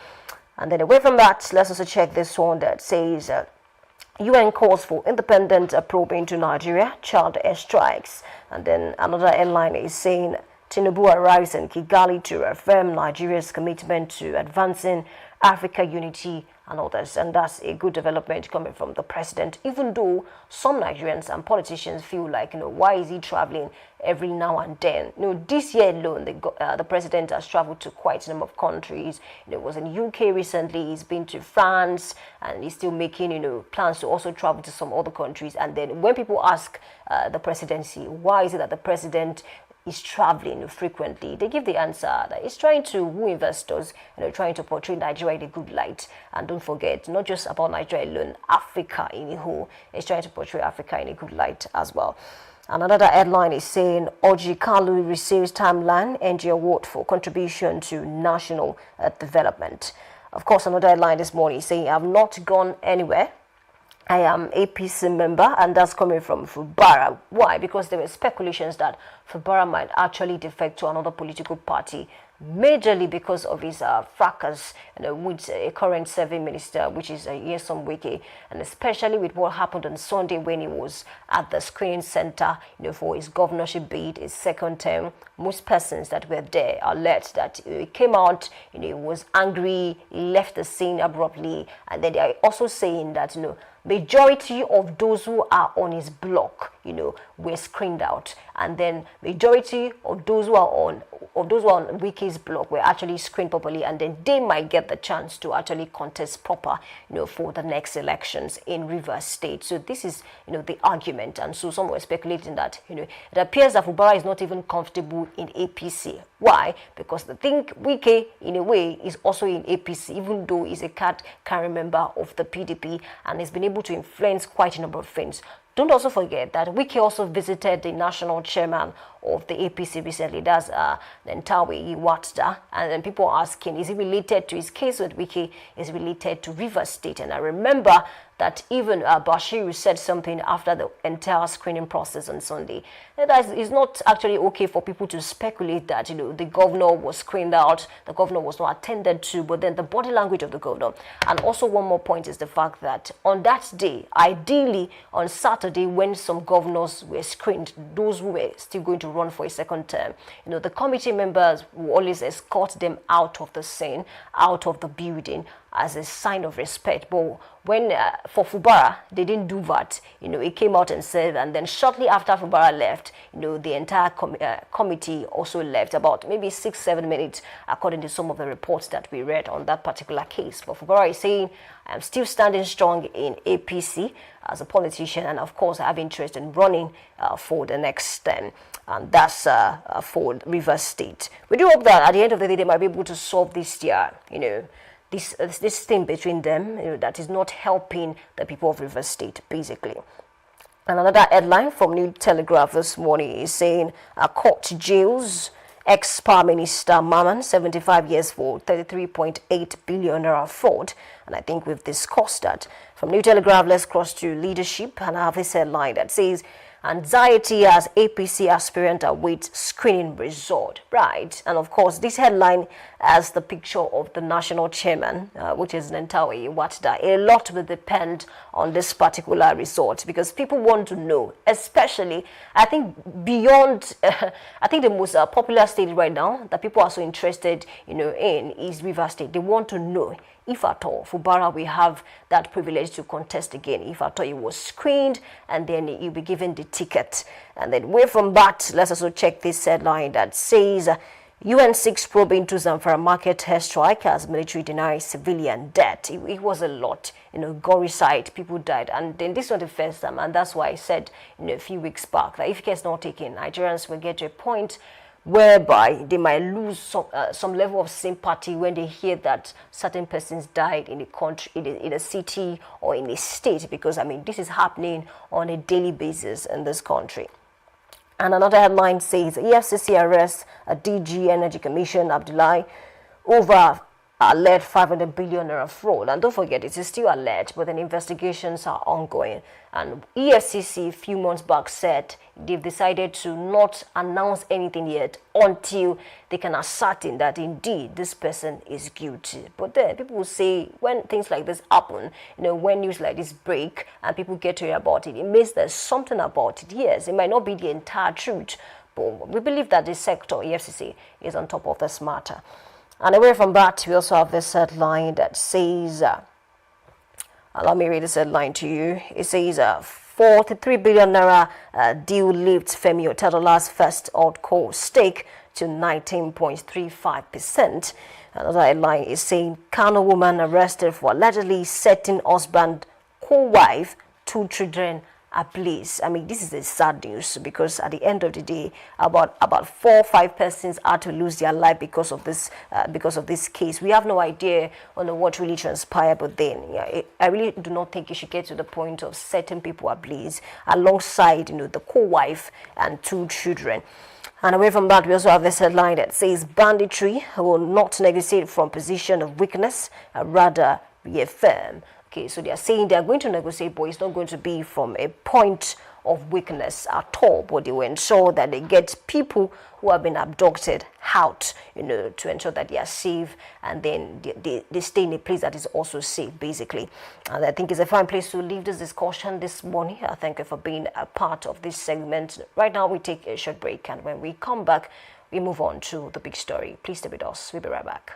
And then away from that, let's also check this one that says UN calls for independent probe into Nigeria, child airstrikes. And then another headline is saying Tinubu arrives in Kigali to reaffirm Nigeria's commitment to advancing Africa unity and others. And that's a good development coming from the president, even though some Nigerians and politicians feel like, why is he traveling every now and then? This year alone, the president has traveled to quite a number of countries. He was in UK recently, he's been to France, and he's still making, plans to also travel to some other countries. And then when people ask the presidency, why is it that the president is traveling frequently, they give the answer that he's trying to woo investors, trying to portray Nigeria in a good light. And don't forget, not just about Nigeria alone, Africa in a whole. He's trying to portray Africa in a good light as well. And another headline is saying Orji Kalu receives timeline NG award for contribution to national development. Of course, another headline this morning is saying I have not gone anywhere. I am APC member, and that's coming from Fubara. Why? Because there were speculations that Fubara might actually defect to another political party, majorly because of his fracas with a current serving minister, which is Nyesom Wike, and especially with what happened on Sunday when he was at the screening center for his governorship bid, his second term. Most persons that were there alleged that he came out, he was angry, he left the scene abruptly, and then they are also saying that majority of those who are on his block, were screened out, and then majority of those who are on Wiki's block were actually screened properly, and then they might get the chance to actually contest proper, for the next elections in Rivers State. So this is, the argument, and so some were speculating that, it appears that Fubara is not even comfortable in APC. Why? Because the thing Wike, in a way, is also in APC, even though he's a card-carrying member of the PDP and has been able to influence quite a number of things. Don't also forget that Wike also visited the national chairman of the APC recently. That's Nentawe Iwatda. And then people are asking, is it related to his case with Wike? Is it related to Rivers State? And I remember that even Bashiru said something after the entire screening process on Sunday. That it's not actually okay for people to speculate that, the governor was screened out, the governor was not attended to, but then the body language of the governor. And also one more point is the fact that on that day, ideally on Saturday, when some governors were screened, those who were still going to run for a second term, the committee members will always escort them out of the scene, out of the building, as a sign of respect. But when for Fubara, they didn't do that. He came out and said, and then shortly after Fubara left, the entire committee also left, about maybe 6-7 minutes, according to some of the reports that we read on that particular case. But Fubara is saying, I'm still standing strong in APC as a politician, and of course I have interest in running for the next term, and that's for Rivers State. We do hope that at the end of the day they might be able to solve this year, this thing between them, that is not helping the people of Rivers State, basically. And another headline from New Telegraph this morning is saying, court jails ex-Power Minister Maman, 75 years for 33.8 billion naira fraud. And I think we've discussed that. From New Telegraph, let's cross to leadership, and I have this headline that says, anxiety as APC aspirant awaits screening result. Right. And of course, this headline has the picture of the national chairman, which is Nentawe Iwatda. A lot will depend on this particular result because people want to know, especially, I think, beyond, I think the most popular state right now that people are so interested, in is Rivers State. They want to know if at all Fubara will have that privilege to contest again, if at all he was screened and then he'll be given the ticket. And then away from that, let's also check this headline that says UN 6 probe into Zamfara market airstrike as military denies civilian death. It was a lot, gory sight, people died, and then this was the first time, and that's why I said a few weeks back that if care is not taken, Nigerians will get to a point whereby they might lose some level of sympathy when they hear that certain persons died in a country, in a city or in a state, because I mean this is happening on a daily basis in this country. And another headline says EFCC arrests a DG Energy Commission Abdullahi over alleged 500 billion naira fraud. And don't forget, it is still alleged, but then investigations are ongoing. And EFCC a few months back said they've decided to not announce anything yet until they can ascertain that indeed this person is guilty. But then people will say when things like this happen, when news like this break and people get to hear about it, it means there's something about it. Yes, it might not be the entire truth, but we believe that the sector, EFCC, is on top of this matter. And away from that, we also have this headline that says, let me read this headline to you. It says, 43 billion naira deal lifts Femi Otedola's first holdco stake to 19.35%. Another headline is saying, Kano woman arrested for allegedly setting husband, co-wife, 2 children ablaze. I mean, this is a sad news because at the end of the day, about 4 or 5 persons had to lose their life because of this case. We have no idea on what really transpired, but then I really do not think it should get to the point of setting people ablaze alongside the co-wife and 2 children. And away from that, we also have this headline that says banditry will not negotiate from position of weakness, rather reaffirm. Okay, so they are saying they are going to negotiate, but it's not going to be from a point of weakness at all, but they will ensure that they get people who have been abducted out, to ensure that they are safe, and then they stay in a place that is also safe, basically. And I think it's a fine place to leave this discussion this morning. I thank you for being a part of this segment. Right now, we take a short break, and when we come back, we move on to the big story. Please stay with us. We'll be right back.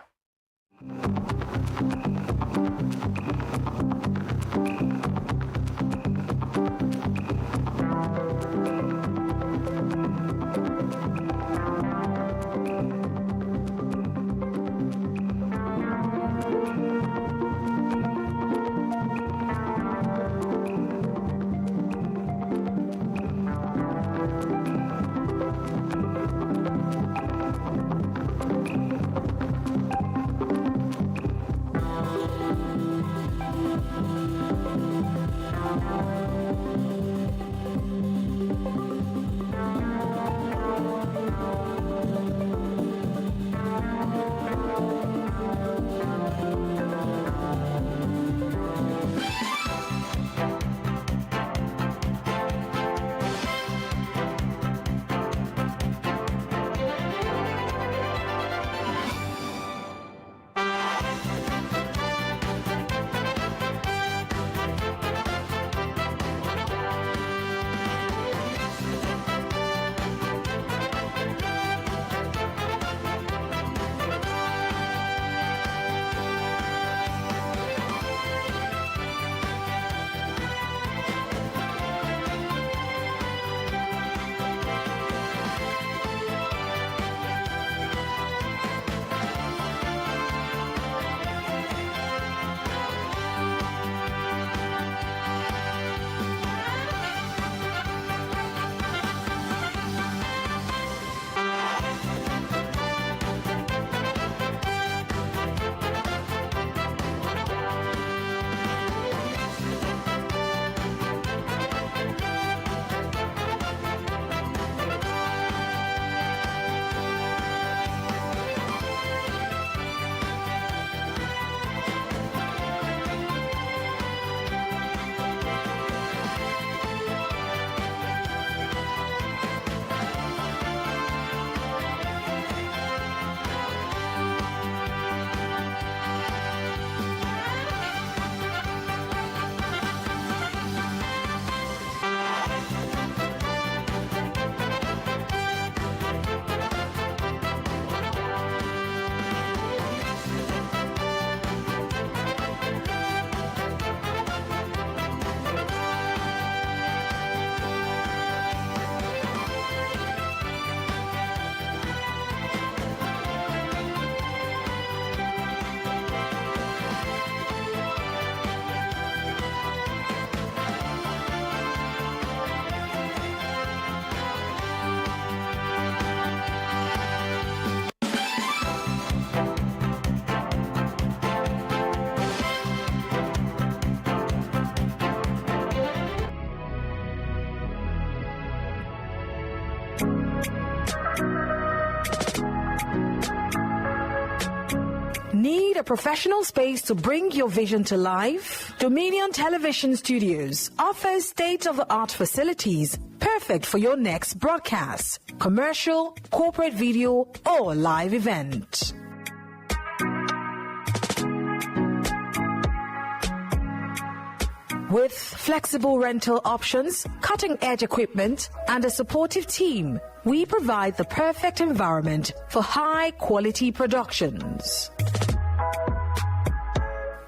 Need a professional space to bring your vision to life? Dominion Television Studios offers state-of-the-art facilities perfect for your next broadcast, commercial, corporate video, or live event. With flexible rental options, cutting-edge equipment, and a supportive team, we provide the perfect environment for high-quality productions.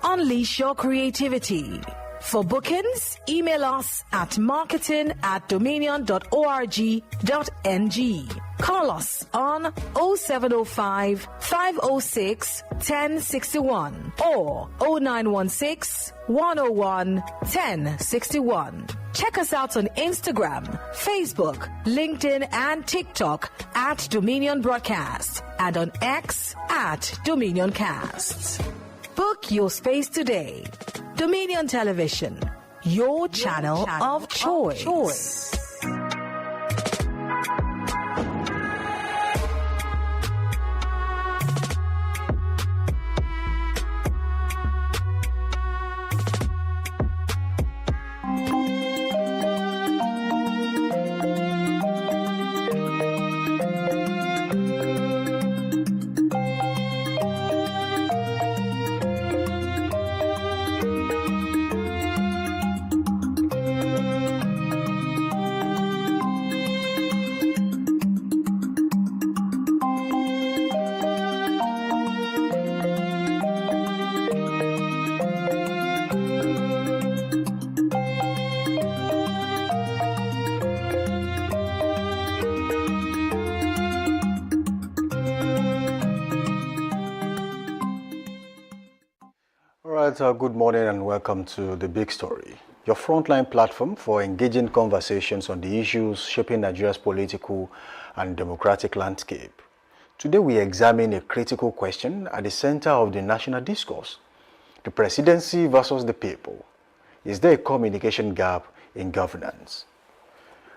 Unleash your creativity. For bookings, email us at marketing@dominion.org.ng. Call us on 0705 506 1061 or 0916 101 1061. Check us out on Instagram, Facebook, LinkedIn, and TikTok at Dominion Broadcast and on X at Dominion Cast. Book your space today. Dominion Television, your channel of choice. Good morning and welcome to The Big Story, your frontline platform for engaging conversations on the issues shaping Nigeria's political and democratic landscape. Today we examine a critical question at the center of the national discourse: the presidency versus the people. Is there a communication gap in governance?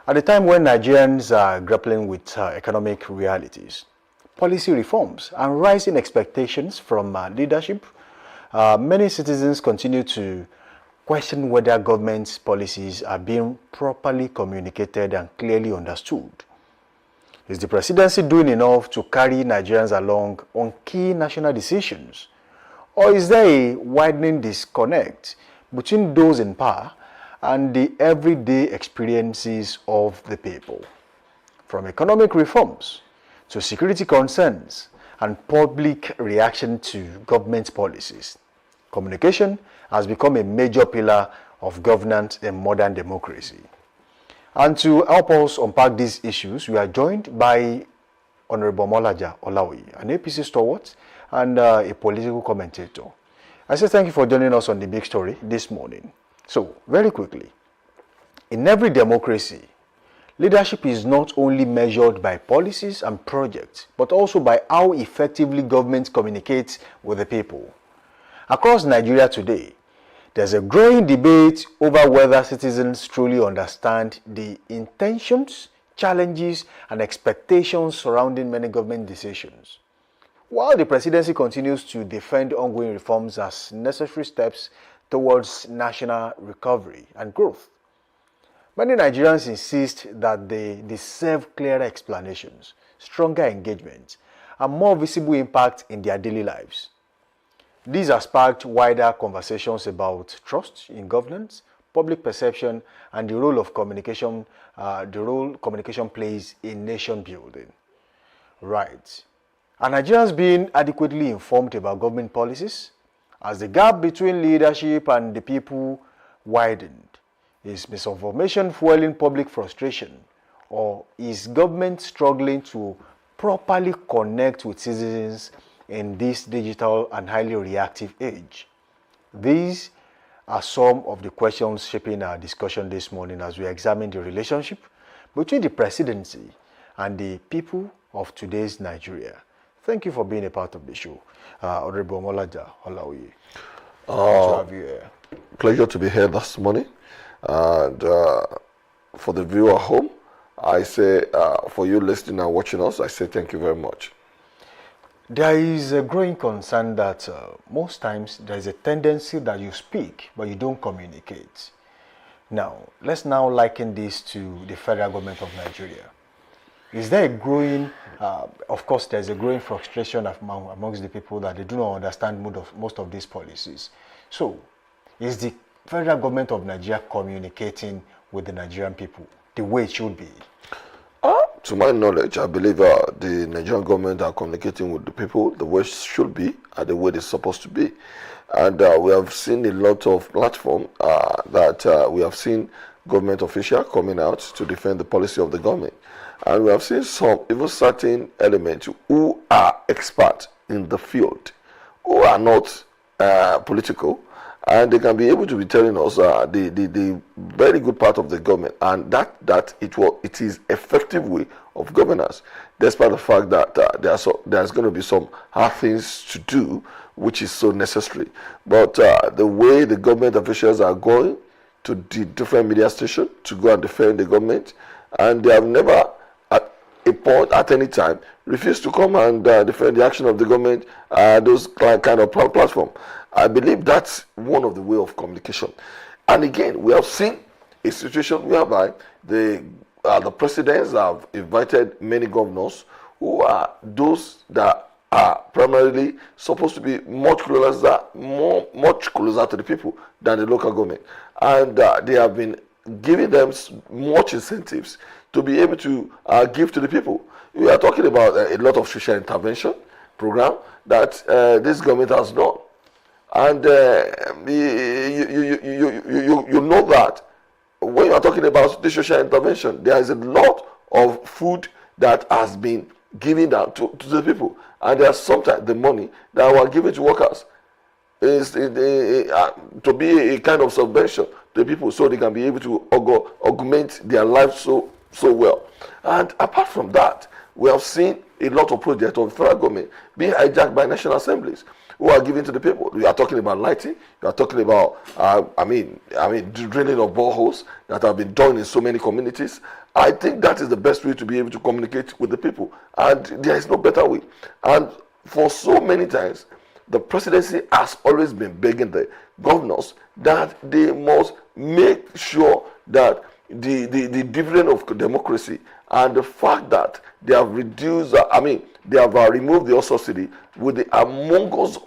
At a time when Nigerians are grappling with economic realities, policy reforms, and rising expectations from leadership, many citizens continue to question whether government's policies are being properly communicated and clearly understood. Is the presidency doing enough to carry Nigerians along on key national decisions? Or is there a widening disconnect between those in power and the everyday experiences of the people? From economic reforms to security concerns and public reaction to government policies, communication has become a major pillar of governance in modern democracy. And to help us unpack these issues, we are joined by Honorable Molaja Olawi, an APC stalwart and a political commentator. I say thank you for joining us on The Big Story this morning. So, very quickly, in every democracy, leadership is not only measured by policies and projects, but also by how effectively government communicates with the people. Across Nigeria today, there's a growing debate over whether citizens truly understand the intentions, challenges, and expectations surrounding many government decisions. While the presidency continues to defend ongoing reforms as necessary steps towards national recovery and growth, many Nigerians insist that they deserve clearer explanations, stronger engagement, and more visible impact in their daily lives. These have sparked wider conversations about trust in governance, public perception, and the role communication plays in nation building. Right. Are Nigerians being adequately informed about government policies? As the gap between leadership and the people widened, is misinformation fueling public frustration, or is government struggling to properly connect with citizens in this digital and highly reactive age? These are some of the questions shaping our discussion this morning as we examine the relationship between the presidency and the people of today's Nigeria. Thank you for being a part of the show. Honorable Molaja Olawi. Good to have you here. Pleasure to be here this morning. And for the viewer at home, I say, for you listening and watching us, I say thank you very much. There is a growing concern that most times there is a tendency that you speak, but you don't communicate. Now, let's now liken this to the federal government of Nigeria. Is there a growing, of course, there's a growing frustration amongst the people that they do not understand most of these policies. So, is the federal government of Nigeria communicating with the Nigerian people the way it should be? To my knowledge, I believe the Nigerian government are communicating with the people the way it should be and the way it's supposed to be. And we have seen a lot of platforms that we have seen government officials coming out to defend the policy of the government. And we have seen some, even certain elements who are experts in the field, who are not political, and they can be able to be telling us the very good part of the government, and that it is effective way of governance, despite the fact that there's going to be some hard things to do, which is so necessary. But the way the government officials are going to the different media stations to go and defend the government, and they have never at a point at any time refused to come and defend the action of the government, those kind of platform. I believe that's one of the way of communication. And again, we have seen a situation whereby the presidents have invited many governors who are those that are primarily supposed to be much closer to the people than the local government. And they have been giving them much incentives to be able to give to the people. We are talking about a lot of social intervention program that this government has done. And you know that when you are talking about the social intervention, there is a lot of food that has been given out to the people, and there's sometimes the money that were given to workers is to be a kind of subvention to the people, so they can be able to augment their lives so well. And apart from that, we have seen a lot of projects of the federal government being hijacked by national assemblies who are given to the people. We are talking about lighting. We are talking about, drilling of boreholes that have been done in so many communities. I think that is the best way to be able to communicate with the people, and there is no better way. And for so many times, the presidency has always been begging the governors that they must make sure that the dividend of democracy and the fact that they have reduced, they have removed the subsidy with the among us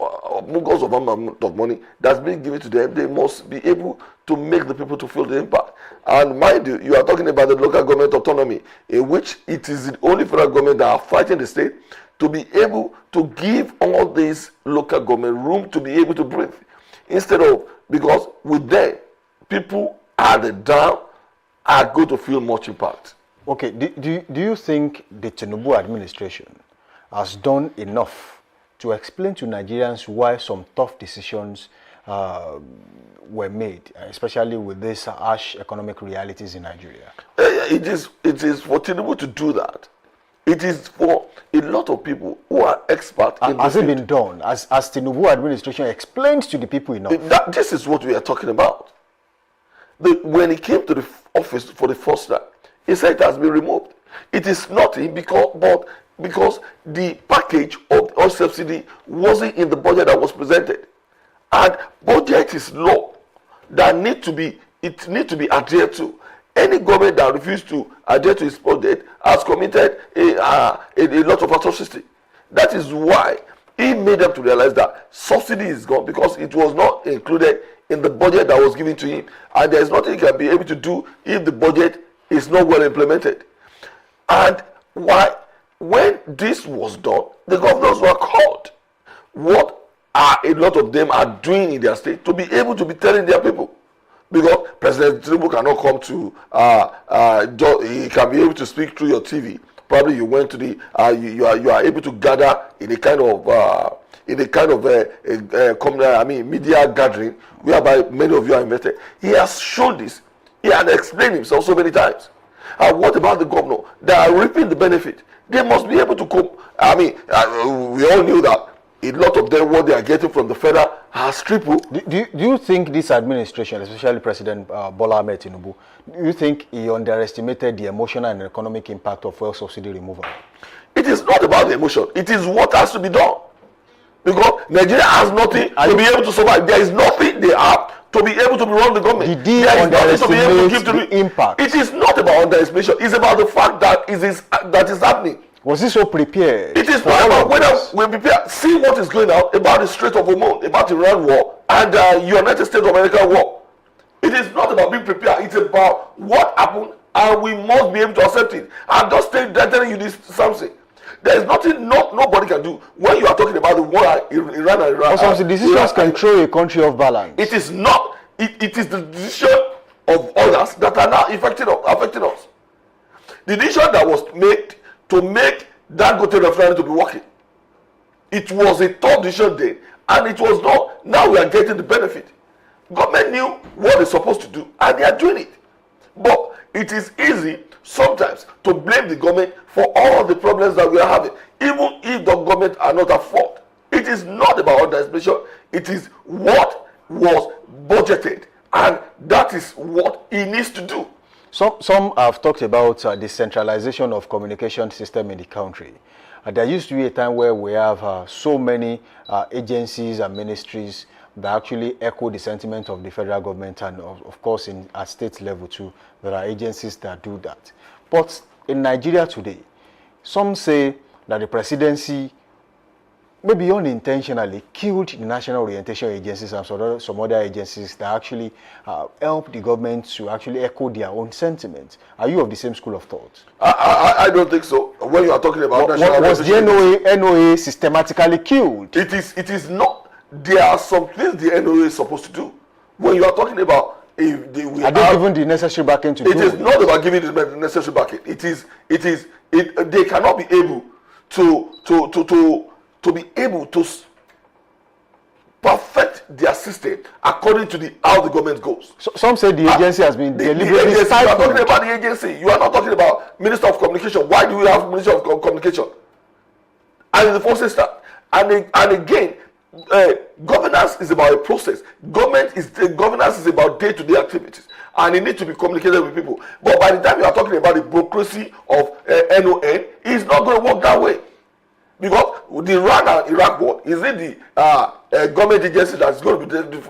of amount of money that's being given to them, they must be able to make the people to feel the impact. And mind you, you are talking about the local government autonomy, in which it is the only federal government that are fighting the state to be able to give all these local government room to be able to breathe. Instead of, because with them, people at the down are going to feel much impact. Okay, do you think the Tinubu administration has done enough to explain to Nigerians why some tough decisions were made, especially with these harsh economic realities in Nigeria? It is for Tinubu to do that. It is for a lot of people who are experts in Has it been done? Has Tinubu administration explained to the people enough? This is what we are talking about. When he came to the office for the first time, he said it has been removed. It is nothing because the package of oil subsidy wasn't in the budget that was presented. And budget is law that need to be adhered to. Any government that refuses to adhere to its budget has committed a lot of atrocity. That is why he made them to realize that subsidy is gone, because it was not included in the budget that was given to him. And there is nothing he can be able to do if the budget is not well implemented. And why? When this was done, the governors were called. What a lot of them are doing in their state to be able to be telling their people. Because President Tinubu cannot come to, he can be able to speak through your TV. Probably you went to the, you are able to gather in a kind of, media gathering whereby many of you are invited. He has shown this. He has explained himself so many times. And what about the governor that are reaping the benefit? They must be able to cope. We all knew that a lot of them, what they are getting from the federal has tripled. Do you think this administration, especially President Bola Ahmed Tinubu, do you think he underestimated the emotional and economic impact of fuel subsidy removal? It is not about the emotion. It is what has to be done. Because Nigeria has nothing to be able to survive. There is nothing they have to be able to run the government. Did he underestimate the impact? It is not about underestimation. It's about the fact that that is happening. Was he so prepared? It is not about whether we prepare. See what is going on about the Strait of Hormuz, about Iran war, and United States of America war. It is not about being prepared. It's about what happened, and we must be able to accept it. I'm just telling you this, something. There is nothing nobody can do when you are talking about the war in Iran and Iraq. Also, the decisions can throw a country off balance. It is not. It is the decision of others that are now affecting us. The decision that was made to make Dangote refinery to be working. It was a tough decision then, and it was not. Now we are getting the benefit. Government knew what they're supposed to do, and they are doing it. But it is easy sometimes to blame the government for all the problems that we are having, even if the government are not at fault. It is not about underestimation. It is what was budgeted, and that is what he needs to do. Some have talked about the centralization of communication system in the country. There used to be a time where we have so many agencies and ministries that actually echo the sentiment of the federal government, and of course at state level too, there are agencies that do that. But in Nigeria today, some say that the presidency maybe unintentionally killed the national orientation agencies and some other agencies that actually help the government to actually echo their own sentiments. Are you of the same school of thought? I don't think so. When you are talking about was the NOA systematically killed? It is not. There are some things the NOA is supposed to do. When you are talking about if they will given the necessary backing to do it? It is not about giving the necessary backing. They cannot be able to be able to perfect their system according to how the government goes. So, some say the agency has been deliberately you are talking about the agency. You are not talking about Minister of Communication. Why do we have Minister of Communication? And in the first instance, and again, governance is about a process. Governance is about day-to-day activities, and it needs to be communicated with people. But by the time you are talking about the bureaucracy of NON, it's not going to work that way. Because the Iran and Iraq war, is it the government agency that's going to be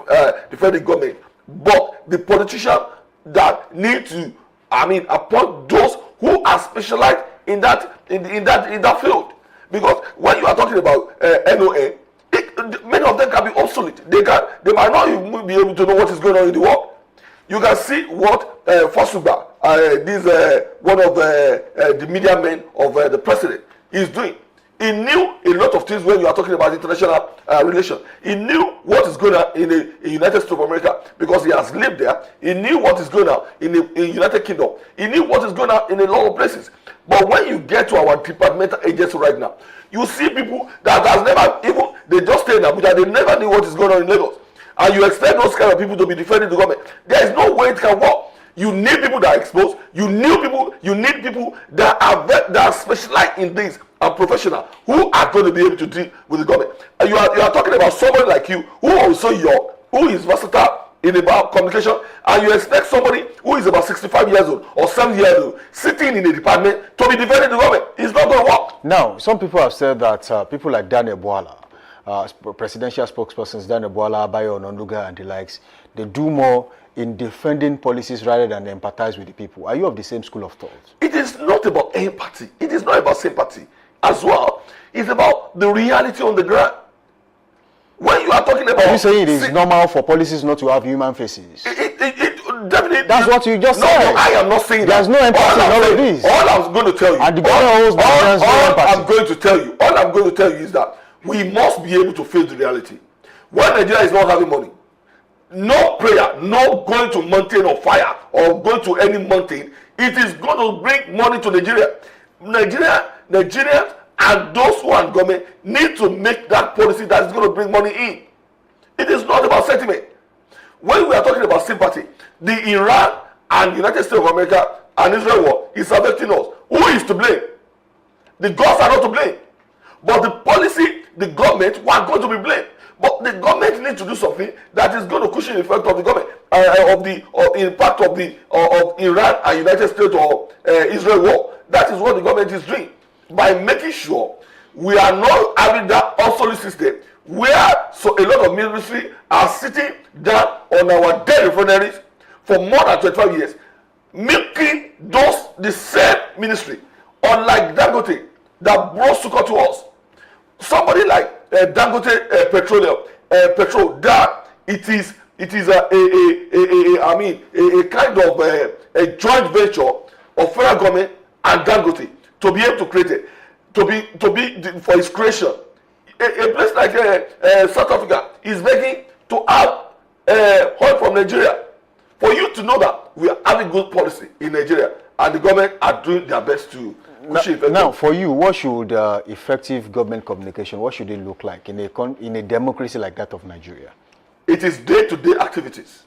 defending government, but the politicians that need to, appoint those who are specialized in that field. Because when you are talking about NON, many of them can be obsolete. They might not even be able to know what is going on in the world. You can see what Fasuba, one of the media men of the president, is doing. He knew a lot of things when you are talking about international relations. He knew what is going on in the United States of America because he has lived there. He knew what is going on in the United Kingdom. He knew what is going on in a lot of places. But when you get to our departmental agency right now, you see people that has never even, they just stay in Abuja, they never knew what is going on in Lagos. And you expect those kind of people to be defending the government. There is no way it can work. You need people that are exposed. You need people that are specialized in this and professional who are going to be able to deal with the government. And you are talking about somebody like you who are also young, who is versatile in about communication, and you expect somebody who is about 65 years old or 70 years old sitting in a department to be defending the government. It's not going to work. Now, some people have said that people like Daniel Bwala, presidential spokespersons Daniel Bwala, Bayo Ononuga, and the likes, they do more in defending policies rather than empathize with the people. Are you of the same school of thought? It is not about empathy. It is not about sympathy as well. It's about the reality on the ground. When you are talking about... Are you saying it is normal for policies not to have human faces? Definitely... That's what you just said. No, I am not saying There's no empathy in all of this. All I'm going to tell you... And the government owes all I'm going to tell you is that we must be able to face the reality. When Nigeria is not having money, no prayer, no going to mountain or fire or going to any mountain, it is going to bring money to Nigeria. Nigerians and those who are in government need to make that policy that is going to bring money in. It is not about sentiment. When we are talking about sympathy, the Iran and United States of America and Israel war is affecting us. Who is to blame? The gods are not to blame. But the policy, the government, were going to be blamed. But the government needs to do something that is going to cushion the effect of the government, of the impact of Iran and United States or Israel war. That is what the government is doing by making sure we are not having that obsolete system where a lot of military are sitting down on our dead refineries for more than 25 years, making the same ministry, unlike Dangote, that brought sugar to us. Somebody like Dangote petrol, that it is a kind of a joint venture of federal government and Dangote to be able to create it, to be for its creation. A place like South Africa is begging to have oil from Nigeria. For you to know that we are having good policy in Nigeria and the government are doing their best to push it. Now, for you, what should effective government communication, what should it look like in a democracy like that of Nigeria? It is day-to-day activities,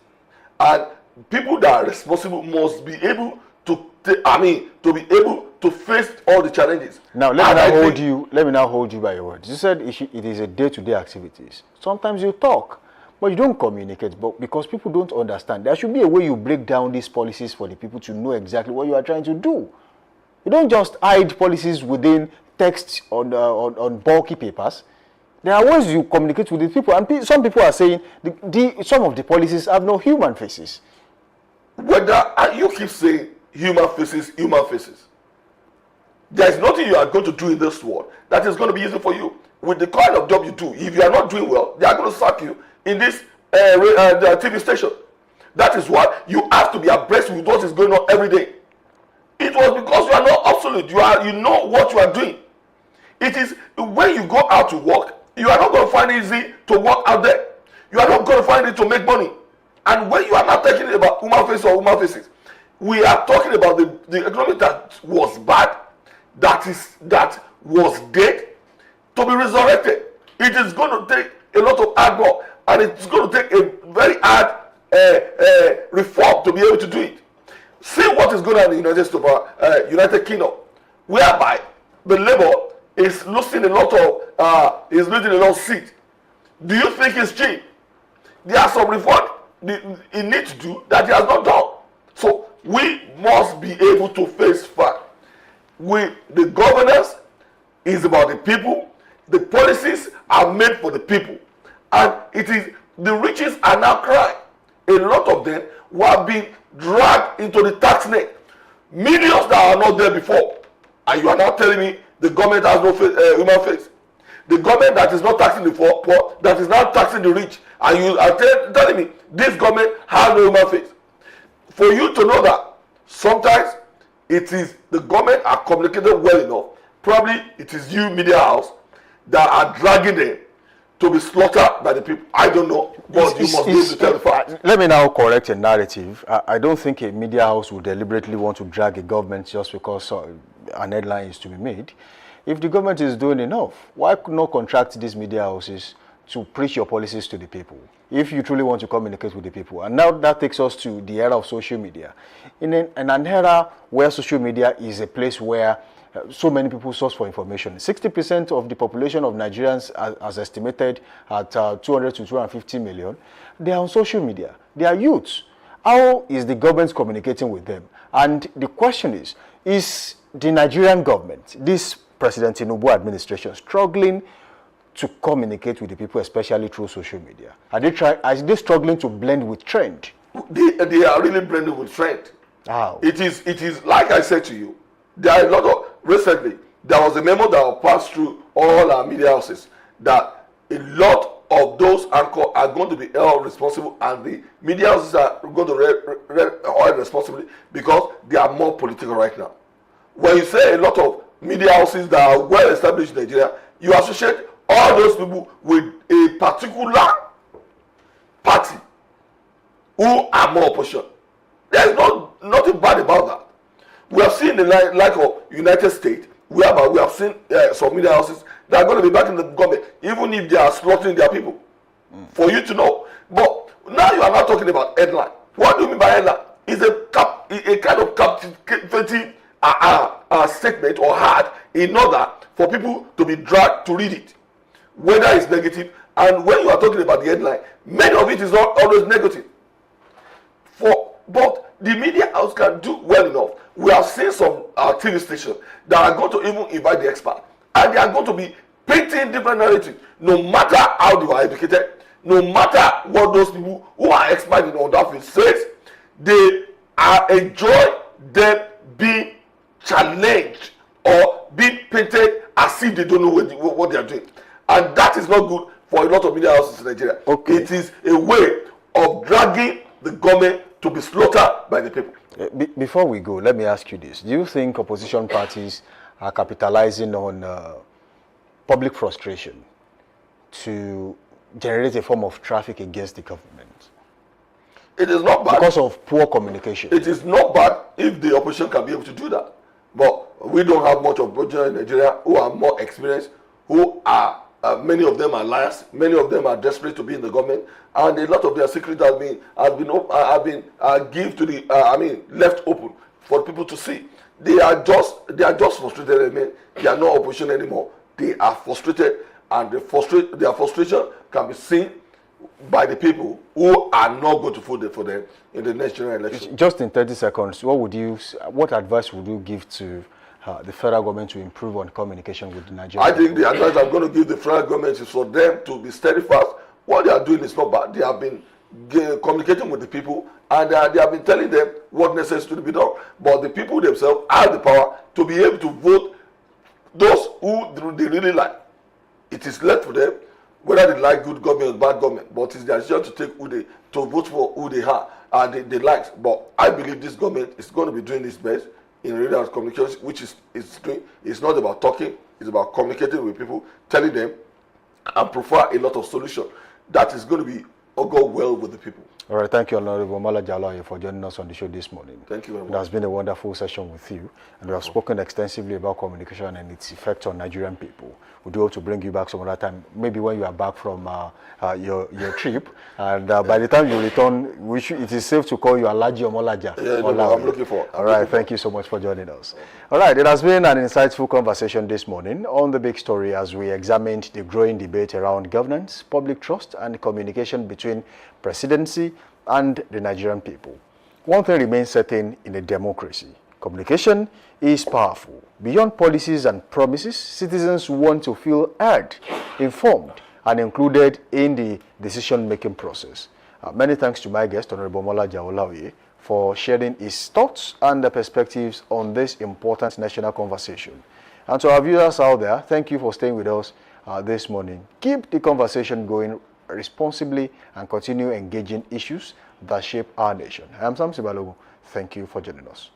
and people that are responsible must be able to be able to face all the challenges. Now, let me now hold you by your words. You said it is a day-to-day activities. Sometimes you talk, but you don't communicate, but because people don't understand. There should be a way you break down these policies for the people to know exactly what you are trying to do. You don't just hide policies within text on bulky papers. There are ways you communicate with the people, and some people are saying some of the policies have no human faces. Whether you keep saying human faces, there is nothing you are going to do in this world that is going to be easy for you. With the kind of job you do, if you are not doing well, they are going to sack you in this TV station. That is why you have to be abreast with what is going on every day. It was because you are not obsolete. You know what you are doing. It is when you go out to work, you are not going to find it easy to work out there. You are not going to find it to make money. And when you are not talking about human faces or human faces, we are talking about the economy that was bad, that was dead, to be resurrected. It is going to take a lot of hard work, and it's going to take a very hard reform to be able to do it. See what is going on in the United Kingdom, whereby the Labour is losing a lot of seats. Do you think it's cheap? There are some reform it needs to do that he has not done. So we must be able to face fact. The governance is about the people. The policies are made for the people, and it is the riches are now crying. A lot of them were being dragged into the tax net. Millions that are not there before, and you are now telling me the government has no human face. The government that is not taxing the poor, that is now taxing the rich, and you are telling me this government has no human face. For you to know that sometimes it is the government are communicated well enough. Probably it is you, media house, that are dragging them to be slaughtered by the people. I don't know, but you must be able to tell the fact. Let me now correct a narrative. I don't think a media house would deliberately want to drag a government just because an headline is to be made. If the government is doing enough, why not contract these media houses to preach your policies to the people, if you truly want to communicate with the people? And now that takes us to the era of social media. In an era where social media is a place where so many people source for information. 60% of the population of Nigerians, as estimated at 200 to 250 million, they are on social media. They are youths. How is the government communicating with them? And the question is the Nigerian government, this President Tinubu administration, struggling to communicate with the people, especially through social media? Are they struggling to blend with trend? They are really blending with trend. How? It is like I said to you, there are a lot of, recently, there was a memo that passed through all our media houses that a lot of those anchors are going to be held responsible, and the media houses are going to hold responsibly because they are more political right now. When you say a lot of media houses that are well established in Nigeria, you associate all those people with a particular party who are more opposition. There is nothing bad about that. We have seen the like of United States, whereby we have seen some media houses that are going to be back in the government, even if they are slaughtering their people. For you to know. But now you are not talking about headline. What do you mean by headline? It's a kind of captivating statement or ad in order for people to be dragged to read it, whether it's negative. And when you are talking about the headline, many of it is not always negative. But the media house can do well enough. We have seen some TV stations that are going to even invite the expert, and they are going to be painting different narratives, no matter how they are educated, no matter what those people who are expert in all that field says. They enjoy them being challenged or being painted as if they don't know what they are doing, and that is not good for a lot of media houses in Nigeria. Okay. It is a way of dragging the government to be slaughtered by the people. Before we go, let me ask you this. Do you think opposition parties are capitalizing on public frustration to generate a form of traffic against the government? It is not bad. Because of poor communication. It is not bad if the opposition can be able to do that. But we don't have much opposition in Nigeria who are more experienced, who are, many of them are liars, many of them are desperate to be in the government, and a lot of their secrets have been given to the, left open for people to see. They are just frustrated. I mean, they are not opposition anymore. They are frustrated, and their frustration can be seen by the people who are not going to vote for them in the next general election. Just in 30 seconds, what advice would you give to the federal government to improve on communication with the Nigerian? I think the advice I'm going to give the federal government is for them to be steadfast. What they are doing is not bad. They have been communicating with the people, and they have been telling them what necessary to be done. But the people themselves have the power to be able to vote those who they really like. It is left for them whether they like good government or bad government, but it's their decision to take to vote for who they are and they like. But I believe this government is going to be doing its best in radio communications, which is doing. It's not about talking; it's about communicating with people, telling them, and provide a lot of solutions that is going to be go well with the people. All right, thank you, Honorable Malajalaye, for joining us on the show this morning. Thank you very much. It has been a wonderful session with you, and we have spoken extensively about communication and its effect on Nigerian people. We do hope to bring you back some other time, maybe when you are back from your trip, and by the time you return, it is safe to call you Alaji Omolaja. Yeah, no, I'm looking for. All right, thank you so much for joining us. All right, it has been an insightful conversation this morning on The Big Story as we examined the growing debate around governance, public trust, and communication between presidency and the Nigerian people. One thing remains certain in a democracy: communication is powerful. Beyond policies and promises, citizens want to feel heard, informed, and included in the decision-making process. Many thanks to my guest, Honorable Molaja Olaoye, for sharing his thoughts and the perspectives on this important national conversation. And to our viewers out there, thank you for staying with us this morning. Keep the conversation going responsibly and continue engaging issues that shape our nation. I am Sam Sibalogo. Thank you for joining us.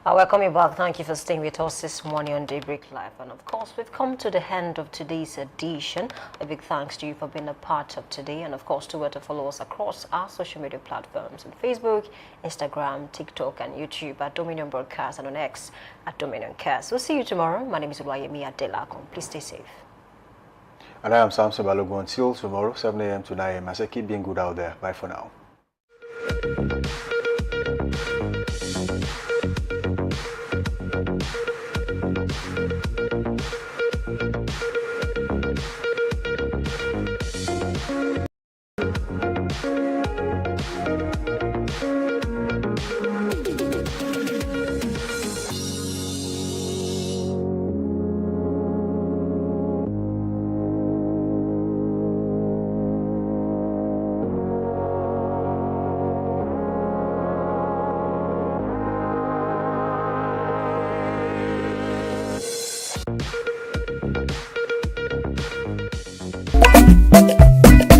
Welcome you back. Thank you for staying with us this morning on Daybreak Live. And of course, we've come to the end of today's edition. A big thanks to you for being a part of today. And of course, to where to follow us across our social media platforms on Facebook, Instagram, TikTok, and YouTube at Dominion Broadcast, and on X at Dominion Cast. We'll see you tomorrow. My name is Oluwayemi Adelakun. Please stay safe. And I am Samson Balogun. Until tomorrow, 7 a.m. to 9 a.m. I say keep being good out there. Bye for now.